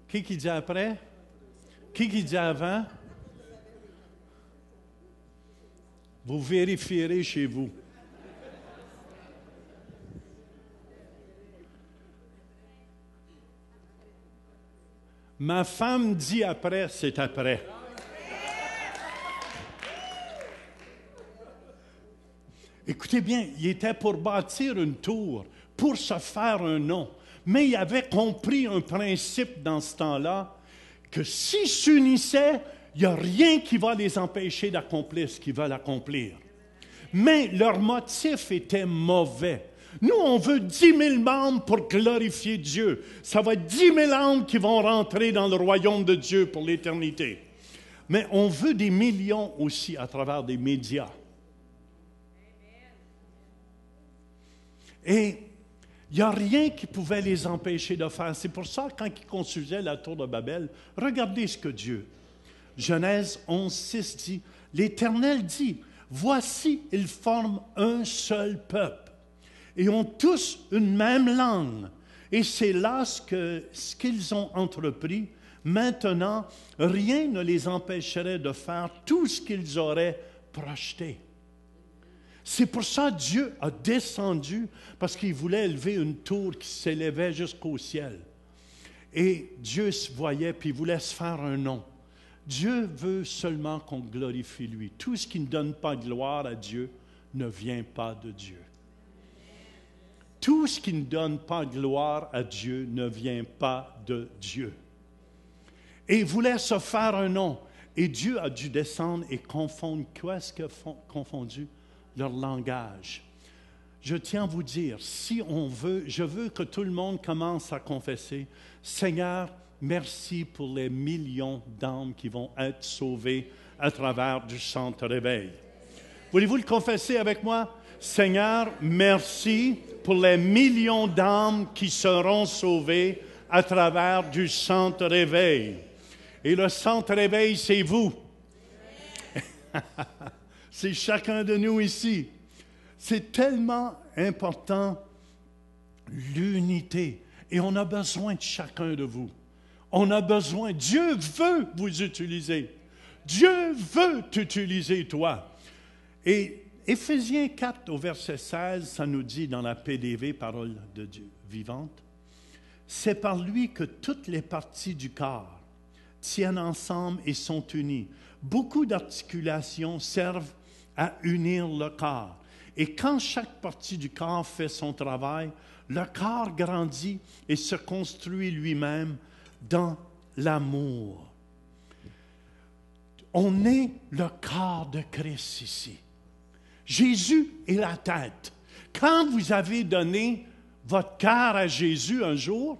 Qui dit après? Qui dit avant? Vous vérifierez chez vous. Ma femme dit après, c'est après. Écoutez bien, il était pour bâtir une tour, pour se faire un nom. Mais il avait compris un principe dans ce temps-là, que s'ils s'unissaient, il n'y a rien qui va les empêcher d'accomplir ce qu'ils veulent accomplir. Mais leur motif était mauvais. Nous, on veut 10 000 membres pour glorifier Dieu. Ça va être 10 000 âmes qui vont rentrer dans le royaume de Dieu pour l'éternité. Mais on veut des millions aussi à travers des médias. Et il n'y a rien qui pouvait les empêcher de faire. C'est pour ça, quand ils construisaient la tour de Babel, regardez ce que Dieu. Genèse 11, 6 dit, l'Éternel dit, voici, ils forment un seul peuple et ont tous une même langue. Et c'est là ce qu'ils ont entrepris. Maintenant, rien ne les empêcherait de faire tout ce qu'ils auraient projeté. C'est pour ça que Dieu a descendu, parce qu'il voulait élever une tour qui s'élevait jusqu'au ciel. Et Dieu se voyait, puis il voulait se faire un nom. Dieu veut seulement qu'on glorifie lui. Tout ce qui ne donne pas gloire à Dieu ne vient pas de Dieu. Tout ce qui ne donne pas gloire à Dieu ne vient pas de Dieu. Et il voulait se faire un nom. Et Dieu a dû descendre et confondre. Qu'est-ce qu'il a confondu? Leur langage. Je tiens à vous dire, si on veut, je veux que tout le monde commence à confesser, Seigneur, merci pour les millions d'âmes qui vont être sauvées à travers du centre réveil. Voulez-vous le confesser avec moi? Seigneur, merci pour les millions d'âmes qui seront sauvées à travers du centre réveil. Et le centre réveil, c'est vous. C'est chacun de nous ici. C'est tellement important, l'unité. Et on a besoin de chacun de vous. On a besoin. Dieu veut vous utiliser. Dieu veut t'utiliser, toi. Et Éphésiens 4, au verset 16, ça nous dit dans la PDV, parole de Dieu vivante, c'est par lui que toutes les parties du corps tiennent ensemble et sont unies. Beaucoup d'articulations servent à unir le corps. Et quand chaque partie du corps fait son travail, le corps grandit et se construit lui-même dans l'amour. On est le corps de Christ ici. Jésus est la tête. Quand vous avez donné votre cœur à Jésus un jour,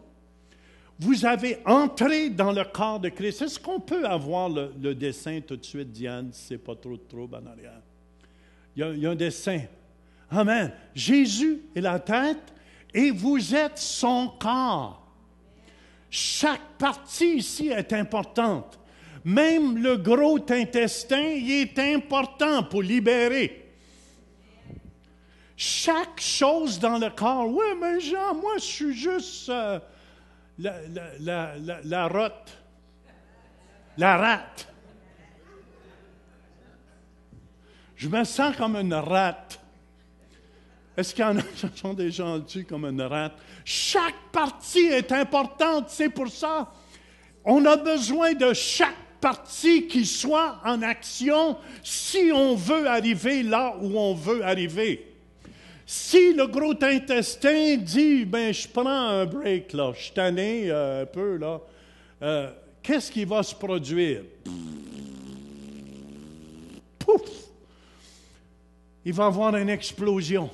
vous avez entré dans le corps de Christ. Est-ce qu'on peut avoir le dessin tout de suite, Diane, si ce n'est pas trop de trouble en arrière? Il y a un dessin. Amen. Jésus est la tête et vous êtes son corps. Chaque partie ici est importante. Même le gros intestin, il est important pour libérer. Chaque chose dans le corps. Oui, mais Jean, moi, je suis juste la rotte. La rate. Je me sens comme une rate. Est-ce qu'il y en a qui sont des gens dessus comme une rate? Chaque partie est importante, c'est pour ça. On a besoin de chaque partie qui soit en action si on veut arriver là où on veut arriver. Si le gros intestin dit, ben je prends un break là, je suis tanné un peu là, qu'est-ce qui va se produire? Pouf! il va y avoir une explosion.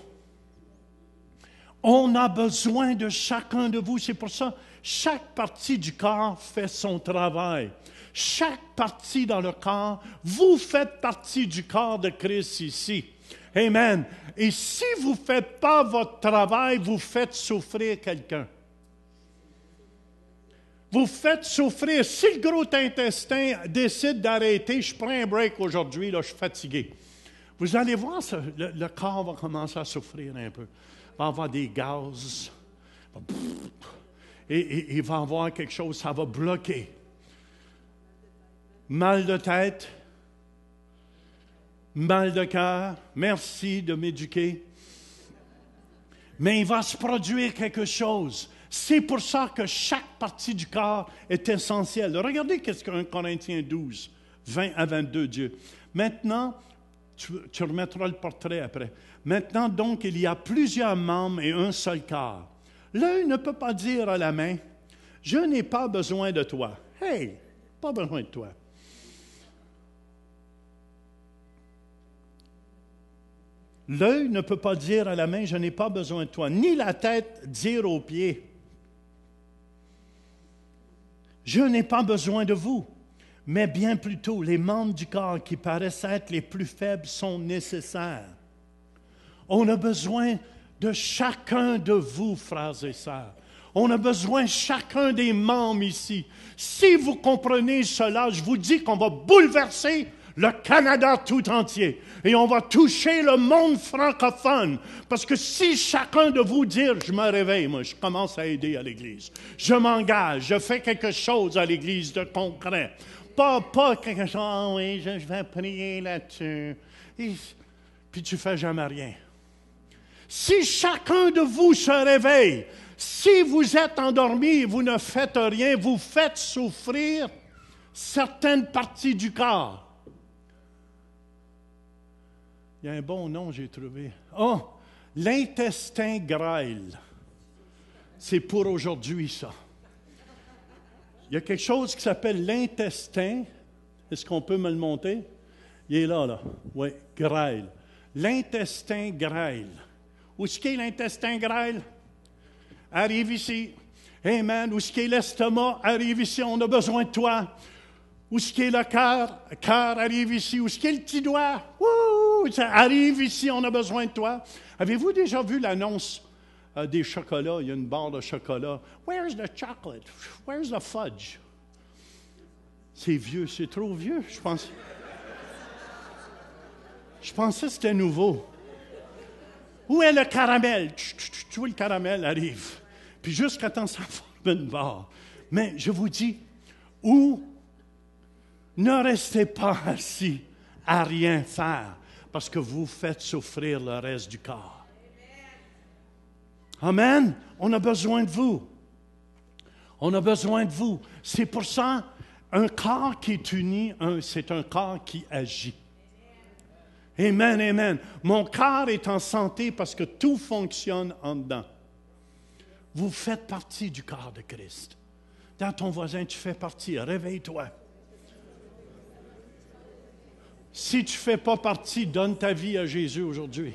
On a besoin de chacun de vous. C'est pour ça, chaque partie du corps fait son travail. Chaque partie dans le corps, vous faites partie du corps de Christ ici. Amen. Et si vous ne faites pas votre travail, vous faites souffrir quelqu'un. Vous faites souffrir. Si le gros intestin décide d'arrêter, je prends un break aujourd'hui, là, je suis fatigué. Vous allez voir, le corps va commencer à souffrir un peu. Il va y avoir des gaz. Et il va y avoir quelque chose, ça va bloquer. Mal de tête. Mal de cœur. Merci de m'éduquer. Mais il va se produire quelque chose. C'est pour ça que chaque partie du corps est essentielle. Regardez qu'est-ce que 1 Corinthiens 12, 20 à 22 Dieu. Maintenant, tu remettras le portrait après. Maintenant, donc, il y a plusieurs membres et un seul corps. L'œil ne peut pas dire à la main, « Je n'ai pas besoin de toi. » Hey, pas besoin de toi. L'œil ne peut pas dire à la main, « Je n'ai pas besoin de toi. » Ni la tête dire aux pieds, « Je n'ai pas besoin de vous. » Mais bien plutôt, les membres du corps qui paraissent être les plus faibles sont nécessaires. On a besoin de chacun de vous, frères et sœurs. On a besoin de chacun des membres ici. Si vous comprenez cela, je vous dis qu'on va bouleverser le Canada tout entier. Et on va toucher le monde francophone. Parce que si chacun de vous dit, je me réveille, moi, je commence à aider à l'Église. Je m'engage, je fais quelque chose à l'Église de concret. Pas quelque chose, oh oui, je vais prier là-dessus. Puis tu ne fais jamais rien. Si chacun de vous se réveille, si vous êtes endormi et vous ne faites rien, vous faites souffrir certaines parties du corps. Il y a un bon nom, j'ai trouvé. Oh, l'intestin grêle. C'est pour aujourd'hui, ça. Il y a quelque chose qui s'appelle l'intestin. Est-ce qu'on peut me le monter? Il est là, là. Oui, grêle. L'intestin grêle. Où est-ce qu'est l'intestin grêle? Arrive ici. Amen. Où est-ce qu'est l'estomac? Arrive ici, on a besoin de toi. Où est-ce qu'est le cœur? Le cœur arrive ici. Où est-ce qu'est le petit doigt? Wouh! Ça arrive ici, on a besoin de toi. Avez-vous déjà vu l'annonce des chocolats? Il y a une barre de chocolat. Where's the chocolate? Where's the fudge? C'est vieux, c'est trop vieux, je pense. Je pensais que c'était nouveau. Où est le caramel? Tu vois, le caramel arrive. Puis jusqu'à temps, ça forme une barre. Mais je vous dis, ne restez pas assis à rien faire, parce que vous faites souffrir le reste du corps. Amen. On a besoin de vous. On a besoin de vous. C'est pour ça, un corps qui est uni, c'est un corps qui agit. Amen, amen. Mon corps est en santé parce que tout fonctionne en dedans. Vous faites partie du corps de Christ. Dans ton voisin, tu fais partie. Réveille-toi. Si tu ne fais pas partie, donne ta vie à Jésus aujourd'hui.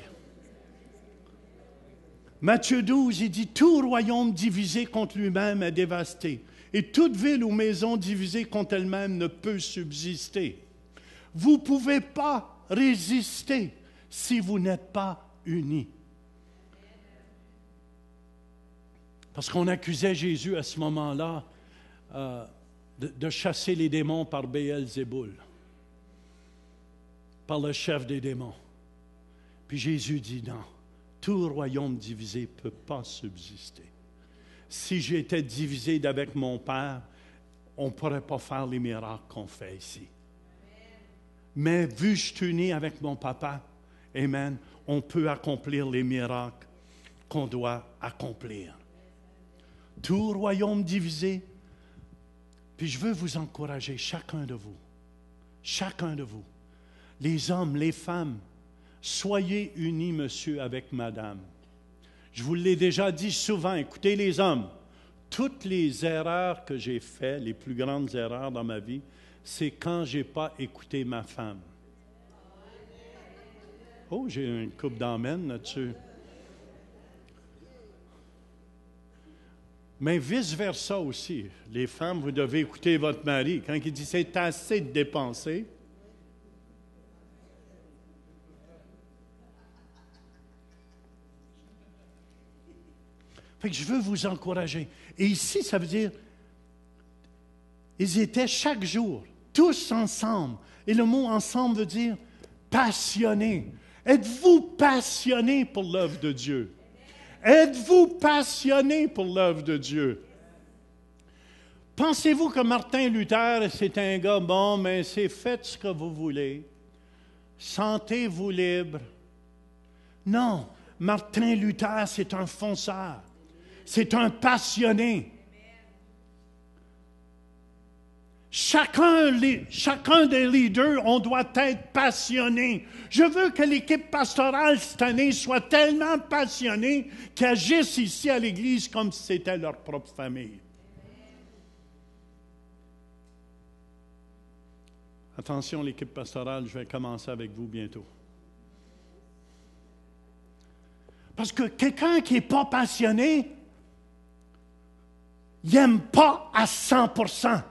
Matthieu 12, il dit, « Tout royaume divisé contre lui-même est dévasté, et toute ville ou maison divisée contre elle-même ne peut subsister. Vous ne pouvez pas résister si vous n'êtes pas unis. » Parce qu'on accusait Jésus à ce moment-là de chasser les démons par Béelzéboul, par le chef des démons. Puis Jésus dit non, tout royaume divisé ne peut pas subsister. Si j'étais divisé d'avec mon Père, on ne pourrait pas faire les miracles qu'on fait ici. Mais vu que je suis uni avec mon Papa, amen, on peut accomplir les miracles qu'on doit accomplir. Tout royaume divisé. Puis je veux vous encourager, chacun de vous, les hommes, les femmes, soyez unis, monsieur, avec madame. Je vous l'ai déjà dit souvent, écoutez les hommes, toutes les erreurs que j'ai faites, les plus grandes erreurs dans ma vie, c'est quand je n'ai pas écouté ma femme. Oh, j'ai une coupe d'amens là-dessus. Mais vice-versa aussi. Les femmes, vous devez écouter votre mari. Quand il dit « c'est assez de dépenser », fait que je veux vous encourager. Et ici, ça veut dire, ils étaient chaque jour, tous ensemble. Et le mot « ensemble » veut dire « passionné ». Êtes-vous passionné pour l'œuvre de Dieu? Êtes-vous passionné pour l'œuvre de Dieu? Pensez-vous que Martin Luther, c'est un gars, bon, mais c'est faites ce que vous voulez. Sentez-vous libre. Non, Martin Luther, c'est un fonceur. C'est un passionné. Chacun des leaders, on doit être passionné. Je veux que l'équipe pastorale cette année soit tellement passionnée qu'ils agissent ici à l'Église comme si c'était leur propre famille. Attention, l'équipe pastorale, je vais commencer avec vous bientôt. Parce que quelqu'un qui n'est pas passionné, il n'aime pas à 100%.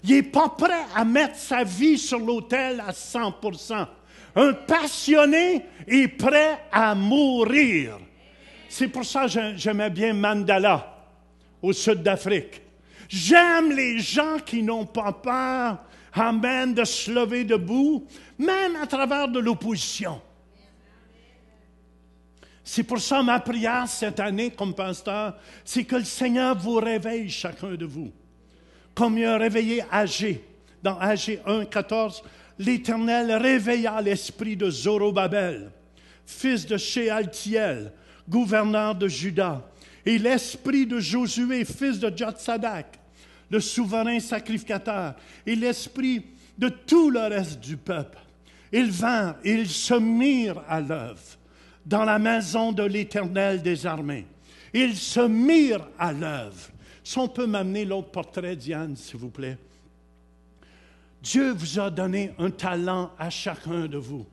Il n'est pas prêt à mettre sa vie sur l'autel à 100%. Un passionné est prêt à mourir. C'est pour ça que j'aimais bien Mandela, au sud d'Afrique. J'aime les gens qui n'ont pas peur, amen, de se lever debout, même à travers de l'opposition. C'est pour ça ma prière cette année comme pasteur, c'est que le Seigneur vous réveille chacun de vous. Comme il a réveillé Agé. Dans Agé 1, 14, l'Éternel réveilla l'esprit de Zorobabel, fils de Shealtiel, gouverneur de Juda, et l'esprit de Josué, fils de Jotsadak, le souverain sacrificateur, et l'esprit de tout le reste du peuple. Ils vinrent et ils se mirent à l'œuvre dans la maison de l'Éternel des armées. Ils se mirent à l'œuvre. Si on peut m'amener l'autre portrait, Diane, s'il vous plaît. Dieu vous a donné un talent à chacun de vous.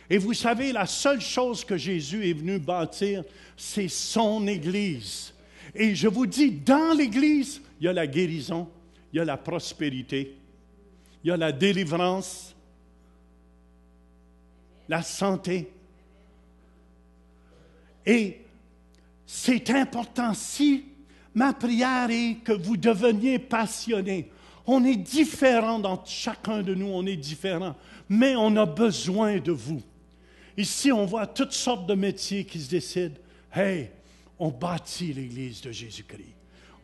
Et vous savez, la seule chose que Jésus est venu bâtir, c'est son Église. Et je vous dis, dans l'Église, il y a la guérison, il y a la prospérité, il y a la délivrance, la santé. Et c'est important, si ma prière est que vous deveniez passionnés. On est différents dans chacun de nous, on est différents, mais on a besoin de vous. Ici, on voit toutes sortes de métiers qui se décident. Hey, on bâtit l'Église de Jésus-Christ.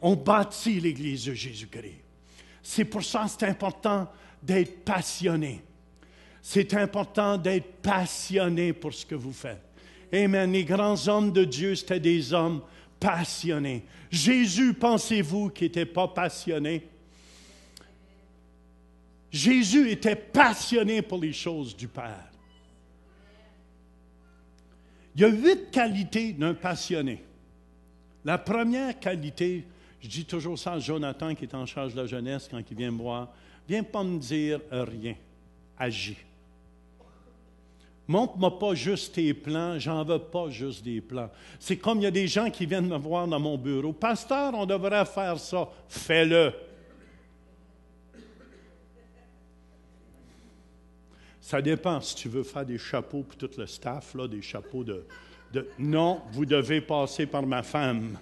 On bâtit l'Église de Jésus-Christ. C'est pour ça que c'est important d'être passionné. C'est important d'être passionné pour ce que vous faites. Amen. Les grands hommes de Dieu, c'était des hommes passionnés. Jésus, pensez-vous qu'il n'était pas passionné? Jésus était passionné pour les choses du Père. Il y a 8 qualités d'un passionné. La première qualité, je dis toujours ça à Jonathan qui est en charge de la jeunesse quand il vient me voir, viens pas me dire rien, agis. Montre-moi pas juste tes plans, j'en veux pas juste des plans. C'est comme il y a des gens qui viennent me voir dans mon bureau. Pasteur, on devrait faire ça. Fais-le. Ça dépend si tu veux faire des chapeaux pour tout le staff, là, des chapeaux de... Non, vous devez passer par ma femme.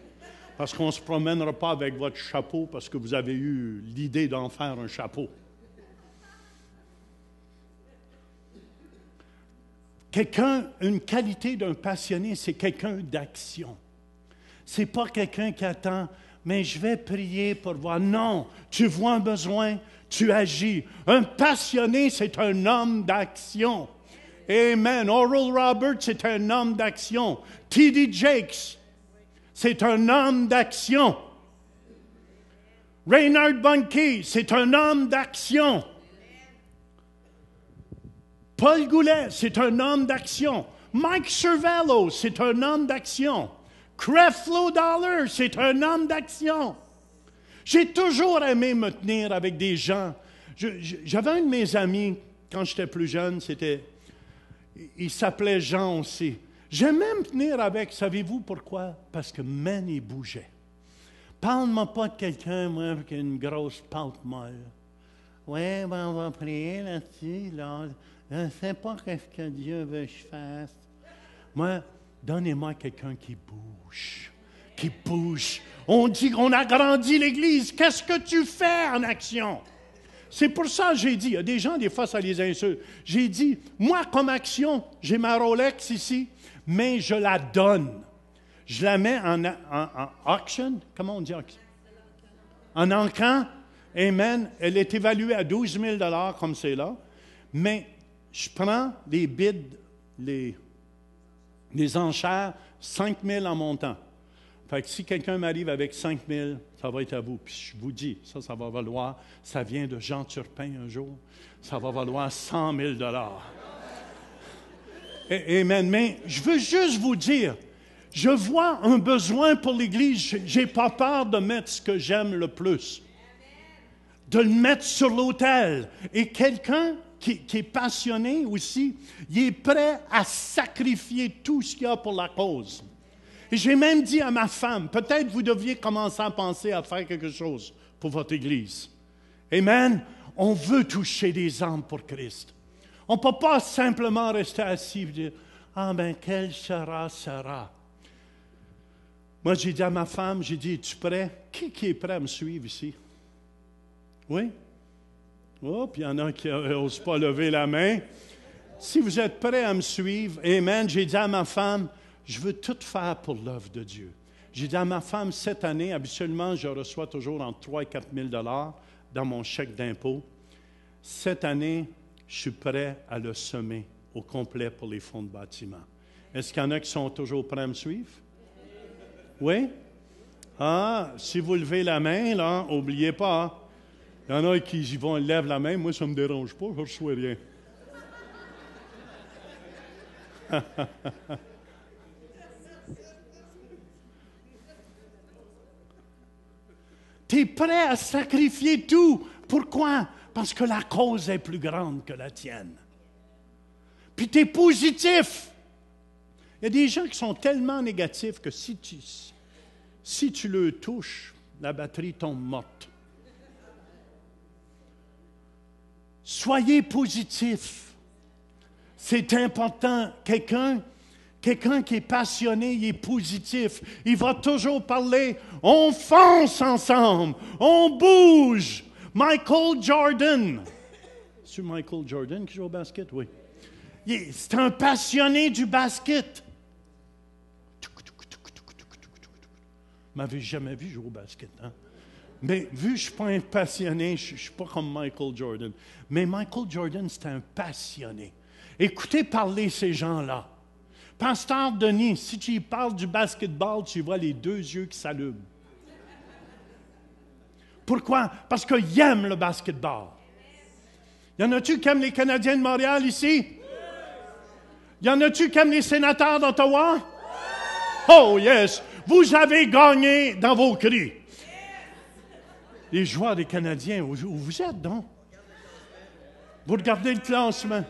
Parce qu'on ne se promènera pas avec votre chapeau parce que vous avez eu l'idée d'en faire un chapeau. Une qualité d'un passionné, c'est quelqu'un d'action. Ce n'est pas quelqu'un qui attend, mais je vais prier pour voir. Non, tu vois un besoin, tu agis. Un passionné, c'est un homme d'action. Amen. Oral Roberts, c'est un homme d'action. T.D. Jakes, c'est un homme d'action. Reinhard Bonnke, c'est un homme d'action. Paul Goulet, c'est un homme d'action. Mike Cervello, c'est un homme d'action. Creflo Dollar, c'est un homme d'action. J'ai toujours aimé me tenir avec des gens. J'avais un de mes amis, quand j'étais plus jeune, il s'appelait Jean aussi. J'aime même venir avec, savez-vous pourquoi? Parce que man, il bougeait. Parle-moi pas de quelqu'un, moi, qui a une grosse pâte molle. Oui, ben on va prier là-dessus, là. Je ne sais pas ce que Dieu veut que je fasse. Moi, donnez-moi quelqu'un qui bouge. Qui bouge. On dit qu'on a grandi l'Église. Qu'est-ce que tu fais en action? C'est pour ça que j'ai dit, il y a des gens, des fois, ça les insulte. J'ai dit, moi, comme action, j'ai ma Rolex ici, mais je la donne. Je la mets en auction. Comment on dit auction? En encan. Amen. Elle est évaluée à 12 000 $ comme c'est là. Mais je prends les bids, les enchères, 5 000 en montant. Fait que si quelqu'un m'arrive avec 5 000, ça va être à vous. Puis je vous dis, ça va valoir, ça vient de Jean Turpin un jour, ça va valoir 100 000 $. Amen. Mais je veux juste vous dire, je vois un besoin pour l'Église. Je n'ai pas peur de mettre ce que j'aime le plus. De le mettre sur l'autel. Et quelqu'un qui est passionné aussi, il est prêt à sacrifier tout ce qu'il y a pour la cause. Et j'ai même dit à ma femme, peut-être vous deviez commencer à penser à faire quelque chose pour votre Église. Amen. On veut toucher des âmes pour Christ. On ne peut pas simplement rester assis et dire, « Ah ben, quel sera, sera. » Moi, j'ai dit à ma femme, j'ai dit, « Es-tu prêt? Qui est prêt à me suivre ici? » Oui? Oh, puis il y en a qui n'osent pas lever la main. Si vous êtes prêts à me suivre, amen, j'ai dit à ma femme, je veux tout faire pour l'œuvre de Dieu. J'ai dit à ma femme, cette année, habituellement, je reçois toujours entre 3 et 4 000 $ dans mon chèque d'impôt. Cette année, je suis prêt à le semer au complet pour les fonds de bâtiment. Est-ce qu'il y en a qui sont toujours prêts à me suivre? Oui? Ah, si vous levez la main, là, n'oubliez pas. Il y en a qui y vont, ils lèvent la main. Moi, ça ne me dérange pas, je ne reçois rien. Tu es prêt à sacrifier tout. Pourquoi? Parce que la cause est plus grande que la tienne. Puis tu es positif. Il y a des gens qui sont tellement négatifs que si tu le touches, la batterie tombe morte. Soyez positif. C'est important. Quelqu'un qui est passionné, il est positif. Il va toujours parler. On fonce ensemble. On bouge. Michael Jordan. C'est Michael Jordan qui joue au basket? Oui. C'est un passionné du basket. Vous m'avez jamais vu jouer au basket, hein? Mais vu que je ne suis pas un passionné, je ne suis pas comme Michael Jordan. Mais Michael Jordan, c'était un passionné. Écoutez parler ces gens-là. Pasteur Denis, si tu y parles du basketball, tu vois les deux yeux qui s'allument. Pourquoi? Parce qu'il aime le basketball. Y en a-tu qui aiment les Canadiens de Montréal ici? Y en a-tu qui aiment les sénateurs d'Ottawa? Oh yes! Vous avez gagné dans vos cris. Les joueurs des Canadiens, où vous êtes donc? Vous regardez le classement.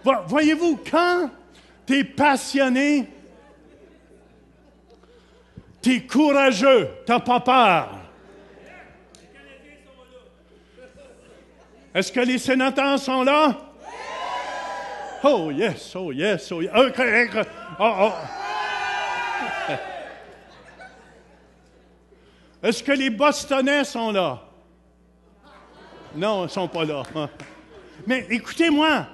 Voyez-vous, quand tu es passionné, tu es courageux, tu n'as pas peur. Est-ce que les sénateurs sont là? Oh yes, oh yes, oh yes. Oh. Est-ce que les Bostonnais sont là? Non, ils ne sont pas là. Mais écoutez-moi,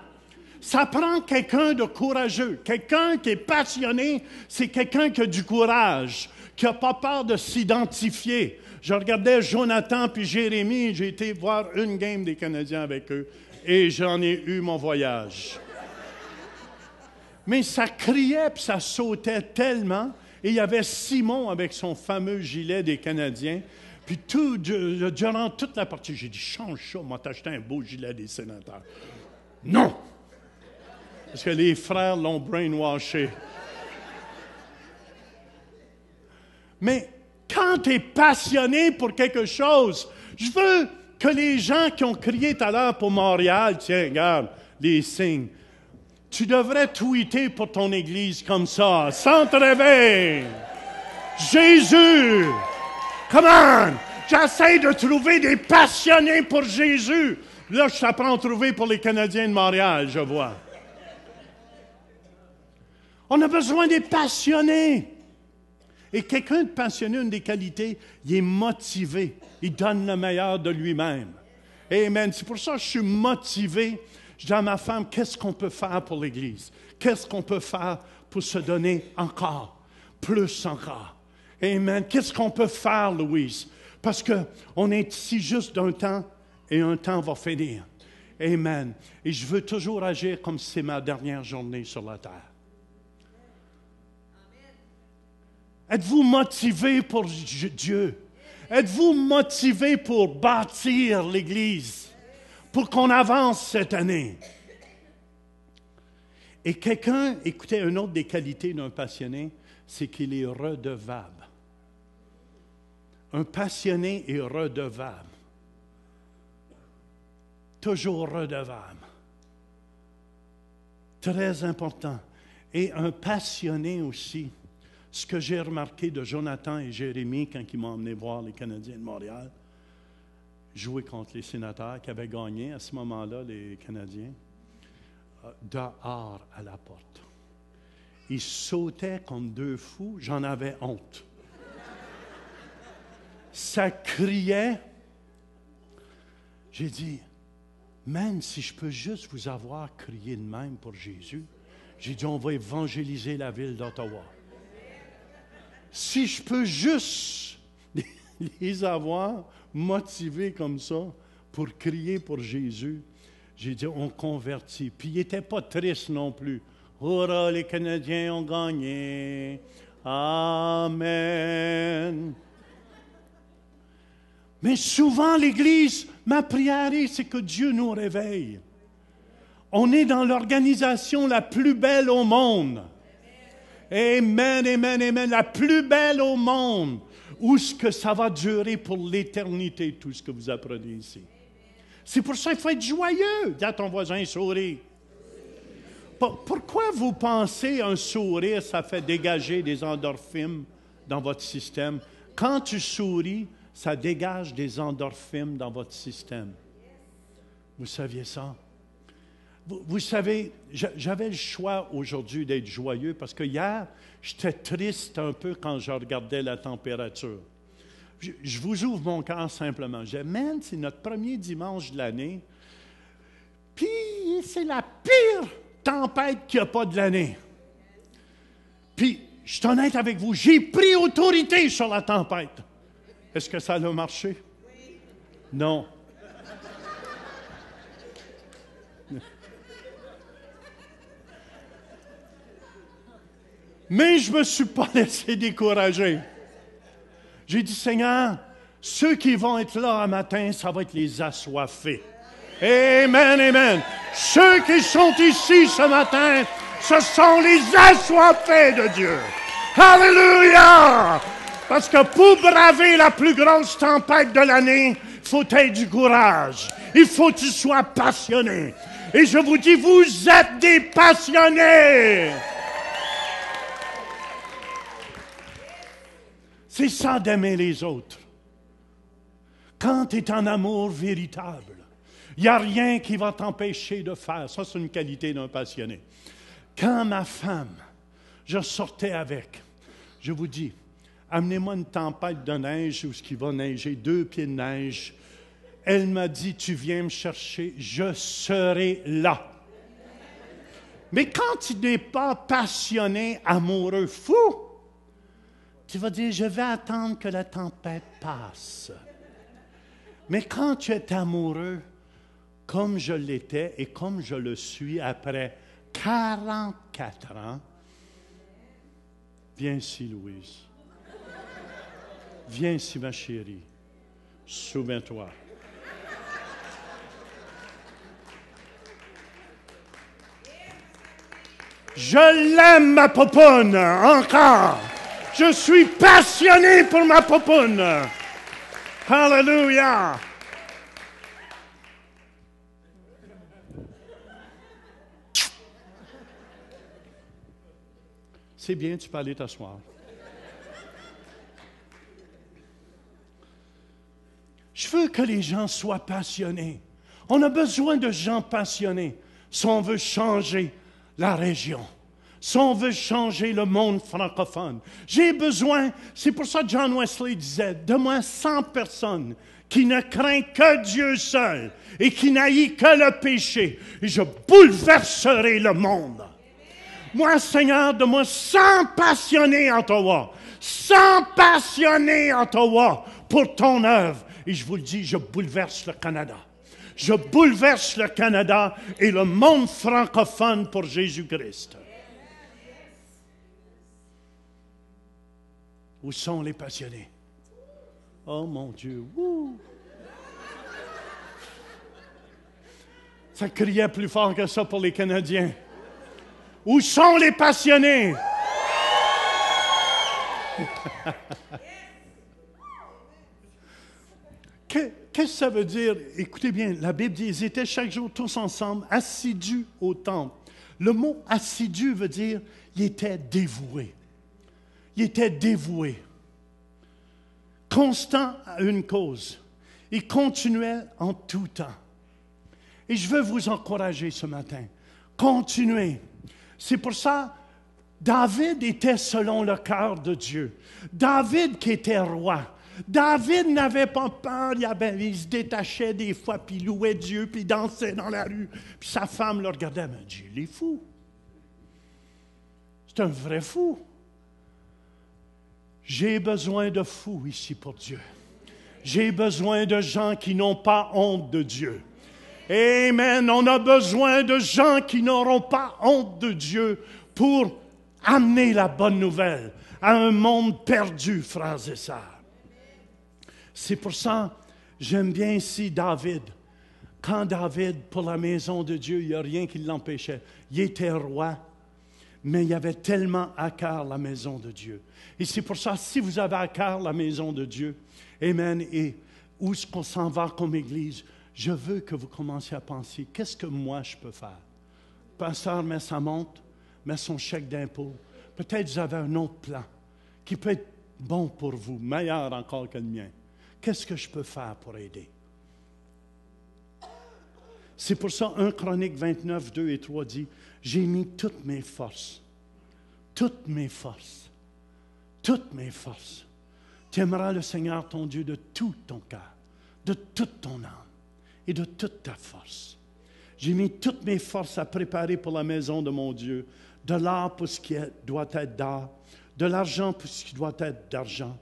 ça prend quelqu'un de courageux. Quelqu'un qui est passionné, c'est quelqu'un qui a du courage, qui n'a pas peur de s'identifier. Je regardais Jonathan puis Jérémie, j'ai été voir une game des Canadiens avec eux et j'en ai eu mon voyage. Mais ça criait puis ça sautait tellement. Et il y avait Simon avec son fameux gilet des Canadiens. Puis durant toute la partie, j'ai dit, change ça, moi t'acheter un beau gilet des sénateurs. Non! Parce que les frères l'ont brainwashé. Mais quand tu es passionné pour quelque chose, je veux que les gens qui ont crié tout à l'heure pour Montréal, tiens, regarde, les signes. Tu devrais tweeter pour ton église comme ça, sans te réveiller. Jésus! Come on! J'essaie de trouver des passionnés pour Jésus. Là, je t'apprends à trouver pour les Canadiens de Montréal, je vois. On a besoin des passionnés. Et quelqu'un de passionné, une des qualités, il est motivé. Il donne le meilleur de lui-même. Amen. C'est pour ça que je suis motivé. Je dis à ma femme, qu'est-ce qu'on peut faire pour l'Église? Qu'est-ce qu'on peut faire pour se donner encore? Plus encore. Amen. Qu'est-ce qu'on peut faire, Louise? Parce qu'on est ici juste d'un temps et un temps va finir. Amen. Et je veux toujours agir comme si c'est ma dernière journée sur la terre. Êtes-vous motivé pour Dieu? Êtes-vous motivé pour bâtir l'Église? Pour qu'on avance cette année? Et quelqu'un, écoutez, une autre des qualités d'un passionné, c'est qu'il est redevable. Un passionné est redevable. Toujours redevable. Très important. Et un passionné aussi. Ce que j'ai remarqué de Jonathan et Jérémie quand ils m'ont emmené voir les Canadiens de Montréal, jouer contre les sénateurs qui avaient gagné à ce moment-là, les Canadiens, dehors à la porte. Ils sautaient comme deux fous, j'en avais honte. Ça criait. J'ai dit, man, si je peux juste vous avoir crié de même pour Jésus, j'ai dit, on va évangéliser la ville d'Ottawa. Si je peux juste les avoir motivés comme ça pour crier pour Jésus, j'ai dit, on convertit. Puis il n'était pas triste non plus. Hurrah, les Canadiens ont gagné. Amen. Mais souvent, l'Église, ma prière, c'est que Dieu nous réveille. On est dans l'organisation la plus belle au monde. Amen, amen, amen. La plus belle au monde. Où est-ce que ça va durer pour l'éternité, tout ce que vous apprenez ici. C'est pour ça qu'il faut être joyeux. Dis à ton voisin, souris. Pourquoi vous pensez un sourire, ça fait dégager des endorphines dans votre système? Quand tu souris, ça dégage des endorphines dans votre système. Vous saviez ça? Vous savez, j'avais le choix aujourd'hui d'être joyeux parce que hier, j'étais triste un peu quand je regardais la température. Je vous ouvre mon cœur simplement. Je dis, man, c'est notre premier dimanche de l'année. Puis, c'est la pire tempête qu'il n'y a pas de l'année. Puis, je suis honnête avec vous, j'ai pris autorité sur la tempête. Est-ce que ça a marché? Oui. Non. Mais je ne me suis pas laissé décourager. J'ai dit, Seigneur, ceux qui vont être là un matin, ça va être les assoiffés. Amen, amen. Ceux qui sont ici ce matin, ce sont les assoiffés de Dieu. Alléluia! Parce que pour braver la plus grosse tempête de l'année, il faut avoir du courage. Il faut que tu sois passionné. Et je vous dis, vous êtes des passionnés. C'est ça d'aimer les autres. Quand tu es en amour véritable, il n'y a rien qui va t'empêcher de faire. Ça, c'est une qualité d'un passionné. Quand ma femme, je sortais avec, je vous dis, amenez-moi une tempête de neige où ce qui va neiger, 2 pieds de neige. Elle m'a dit, tu viens me chercher, je serai là. Mais quand tu n'es pas passionné, amoureux, fou, tu vas dire, je vais attendre que la tempête passe. Mais quand tu es amoureux, comme je l'étais et comme je le suis après 44 ans, viens ici, Louise. Viens ici, ma chérie. Souviens-toi. Je l'aime, ma popoune, encore. Je suis passionné pour ma popoune. Alléluia. C'est bien, tu peux aller t'asseoir. Je veux que les gens soient passionnés. On a besoin de gens passionnés si on veut changer la région, si on veut changer le monde francophone. J'ai besoin, c'est pour ça que John Wesley disait, de moins 100 personnes qui ne craignent que Dieu seul et qui n'haïssent que le péché, et je bouleverserai le monde. Moi, Seigneur, de moi 100 passionnés à Ottawa, 100 passionnés à Ottawa pour ton œuvre. Et je vous le dis, je bouleverse le Canada. Je bouleverse le Canada et le monde francophone pour Jésus-Christ. Où sont les passionnés? Oh mon Dieu! Wouh! Ça criait plus fort que ça pour les Canadiens. Où sont les passionnés? Qu'est-ce que ça veut dire? Écoutez bien, la Bible dit, ils étaient chaque jour tous ensemble, assidus au temple. Le mot assidu veut dire, ils étaient dévoués. Ils étaient dévoués. Constants à une cause. Ils continuaient en tout temps. Et je veux vous encourager ce matin. Continuez. C'est pour ça, David était selon le cœur de Dieu. David qui était roi. David n'avait pas peur, il se détachait des fois, puis il louait Dieu, puis il dansait dans la rue. Puis sa femme le regardait, elle me dit, il est fou. C'est un vrai fou. J'ai besoin de fous ici pour Dieu. J'ai besoin de gens qui n'ont pas honte de Dieu. Amen. On a besoin de gens qui n'auront pas honte de Dieu pour amener la bonne nouvelle à un monde perdu, frères et sœurs. C'est pour ça, j'aime bien ici David. Quand David, pour la maison de Dieu, il n'y a rien qui l'empêchait. Il était roi, mais il avait tellement à cœur la maison de Dieu. Et c'est pour ça, si vous avez à cœur la maison de Dieu, amen, et où est-ce qu'on s'en va comme Église, je veux que vous commenciez à penser, qu'est-ce que moi je peux faire? Le pasteur met sa montre, met son chèque d'impôt. Peut-être vous avez un autre plan qui peut être bon pour vous, meilleur encore que le mien. Qu'est-ce que je peux faire pour aider? C'est pour ça, 1 Chronique 29, 2 et 3 dit, j'ai mis toutes mes forces, toutes mes forces, toutes mes forces. Tu aimeras le Seigneur ton Dieu de tout ton cœur, de toute ton âme et de toute ta force. J'ai mis toutes mes forces à préparer pour la maison de mon Dieu, de l'or pour ce qui doit être d'or, de l'argent pour ce qui doit être d'argent,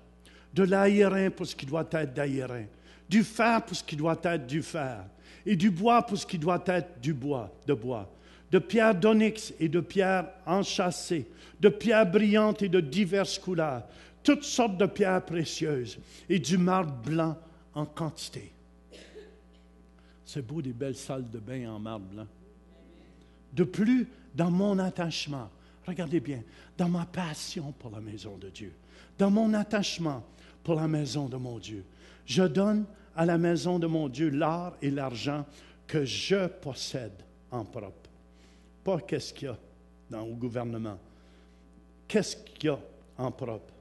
de l'airain pour ce qui doit être d'airain, du fer pour ce qui doit être du fer, et du bois pour ce qui doit être du bois, de pierres d'onyx et de pierres enchâssées, de pierres brillantes et de diverses couleurs, toutes sortes de pierres précieuses, et du marbre blanc en quantité. C'est beau, des belles salles de bain en marbre blanc. De plus, dans mon attachement, regardez bien, dans ma passion pour la maison de Dieu, dans mon attachement pour la maison de mon Dieu, je donne à la maison de mon Dieu l'or et l'argent que je possède en propre. Pas qu'est-ce qu'il y a au gouvernement. Qu'est-ce qu'il y a en propre?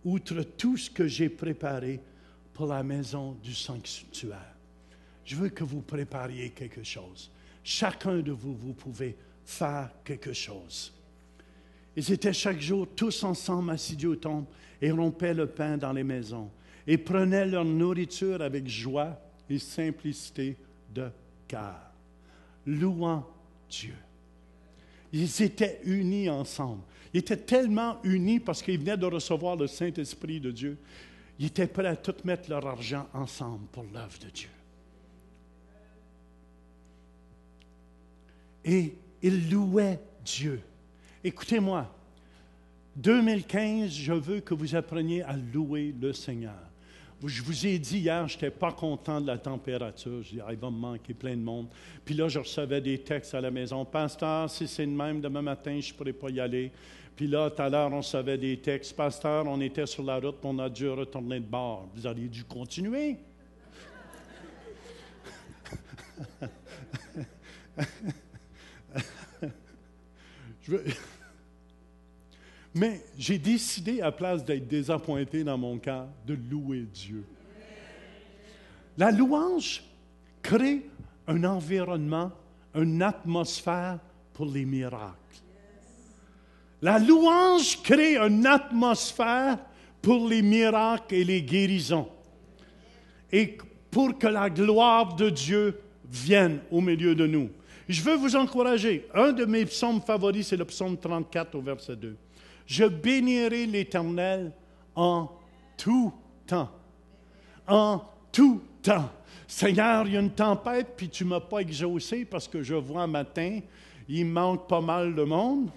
Outre tout ce que j'ai préparé pour la maison du sanctuaire. Je veux que vous prépariez quelque chose. Chacun de vous, vous pouvez faire quelque chose. Ils étaient chaque jour tous ensemble assidus au temple et rompaient le pain dans les maisons et prenaient leur nourriture avec joie et simplicité de cœur, louant Dieu. Ils étaient unis ensemble. Ils étaient tellement unis parce qu'ils venaient de recevoir le Saint-Esprit de Dieu. Ils étaient prêts à tout mettre leur argent ensemble pour l'œuvre de Dieu. Et ils louaient Dieu. Écoutez-moi, 2015, je veux que vous appreniez à louer le Seigneur. Je vous ai dit hier, je n'étais pas content de la température. Je dis, il va me manquer plein de monde. Puis là, je recevais des textes à la maison. Pasteur, si c'est de même, demain matin, je ne pourrais pas y aller. Puis là, tout à l'heure, on recevait des textes. Pasteur, on était sur la route, on a dû retourner de bord. Vous auriez dû continuer. Mais j'ai décidé, à place d'être désappointé dans mon cœur, de louer Dieu. La louange crée un environnement, une atmosphère pour les miracles. La louange crée une atmosphère pour les miracles et les guérisons. Et pour que la gloire de Dieu vienne au milieu de nous. Je veux vous encourager. Un de mes psaumes favoris, c'est le psaume 34 au verset 2. Je bénirai l'Éternel en tout temps. En tout temps. Seigneur, il y a une tempête, puis tu ne m'as pas exaucé parce que je vois un matin, il manque pas mal de monde.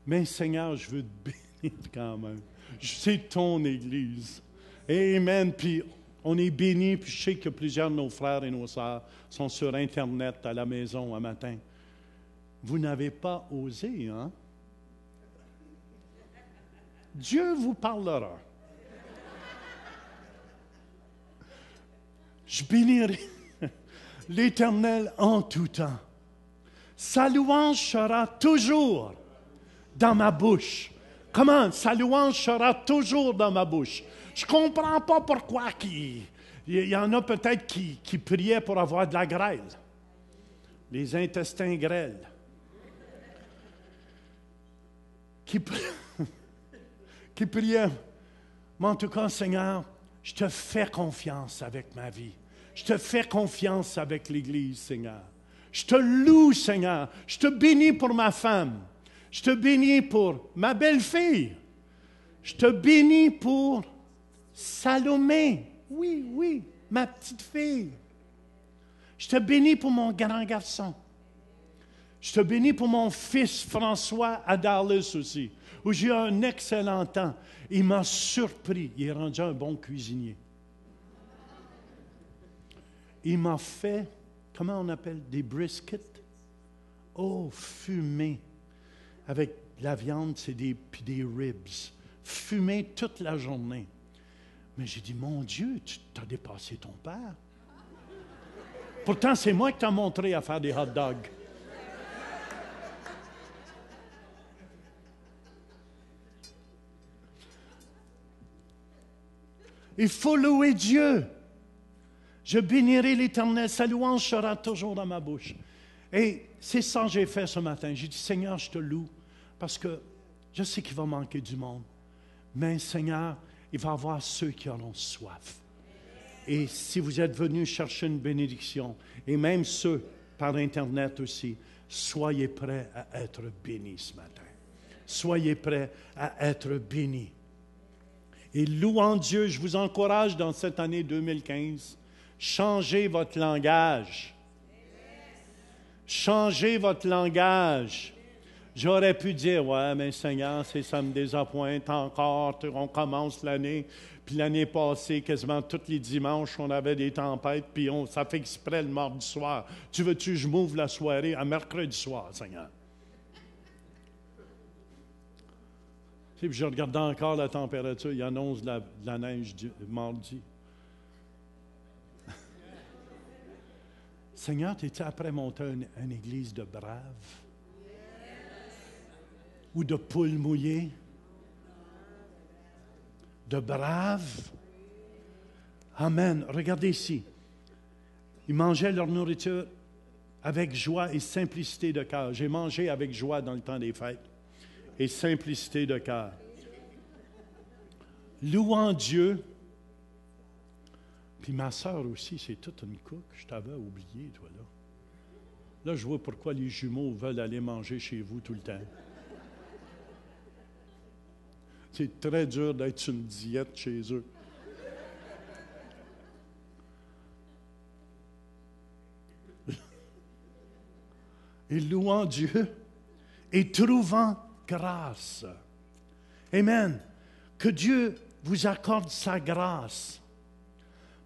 Mais Seigneur, je veux te bénir quand même. C'est ton Église. Amen. Puis on est bénis, puis je sais que plusieurs de nos frères et nos sœurs sont sur Internet à la maison un matin. Vous n'avez pas osé, hein? Dieu vous parlera. Je bénirai l'Éternel en tout temps. Sa louange sera toujours dans ma bouche. Comment? Sa louange sera toujours dans ma bouche. Je ne comprends pas pourquoi il y en a peut-être qui priaient pour avoir de la grêle. Les intestins grêles. Qui priaient. Mais en tout cas, Seigneur, je te fais confiance avec ma vie. Je te fais confiance avec l'Église, Seigneur. Je te loue, Seigneur. Je te bénis pour ma femme. Je te bénis pour ma belle-fille. Je te bénis pour Salomé. Oui, ma petite fille. Je te bénis pour mon grand garçon. Je te bénis pour mon fils François à Dallas aussi, où j'ai eu un excellent temps. Il m'a surpris. Il est rendu un bon cuisinier. Il m'a fait, comment on appelle, des briskets? Oh, fumés. Avec la viande, puis des ribs. Fumés toute la journée. Mais j'ai dit, mon Dieu, tu t'as dépassé ton père. Pourtant, c'est moi qui t'ai montré à faire des hot dogs. Il faut louer Dieu. Je bénirai l'Éternel. Sa louange sera toujours dans ma bouche. Et c'est ça que j'ai fait ce matin. J'ai dit, Seigneur, je te loue parce que je sais qu'il va manquer du monde. Mais Seigneur, il va y avoir ceux qui auront soif. Et si vous êtes venus chercher une bénédiction, et même ceux par Internet aussi, soyez prêts à être bénis ce matin. Soyez prêts à être bénis. Et louant Dieu, je vous encourage dans cette année 2015, changez votre langage. Changez votre langage. J'aurais pu dire, ouais, mais Seigneur, ça me désappointe encore, on commence l'année. Puis l'année passée, quasiment tous les dimanches, on avait des tempêtes, puis ça fait exprès le mardi soir. Tu veux-tu que je m'ouvre la soirée à mercredi soir, Seigneur? Puis je regardais encore la température, il annonce de la neige mardi. Seigneur, es-tu après monter une église de braves? Ou de poules mouillées? De braves? Amen. Regardez ici. Ils mangeaient leur nourriture avec joie et simplicité de cœur. J'ai mangé avec joie dans le temps des fêtes et simplicité de cœur. Louant Dieu. Puis ma sœur aussi, c'est toute une cook. Je t'avais oublié, toi, là. Là, je vois pourquoi les jumeaux veulent aller manger chez vous tout le temps. C'est très dur d'être sur une diète chez eux. Et louant Dieu et trouvant grâce. Amen. Que Dieu vous accorde sa grâce.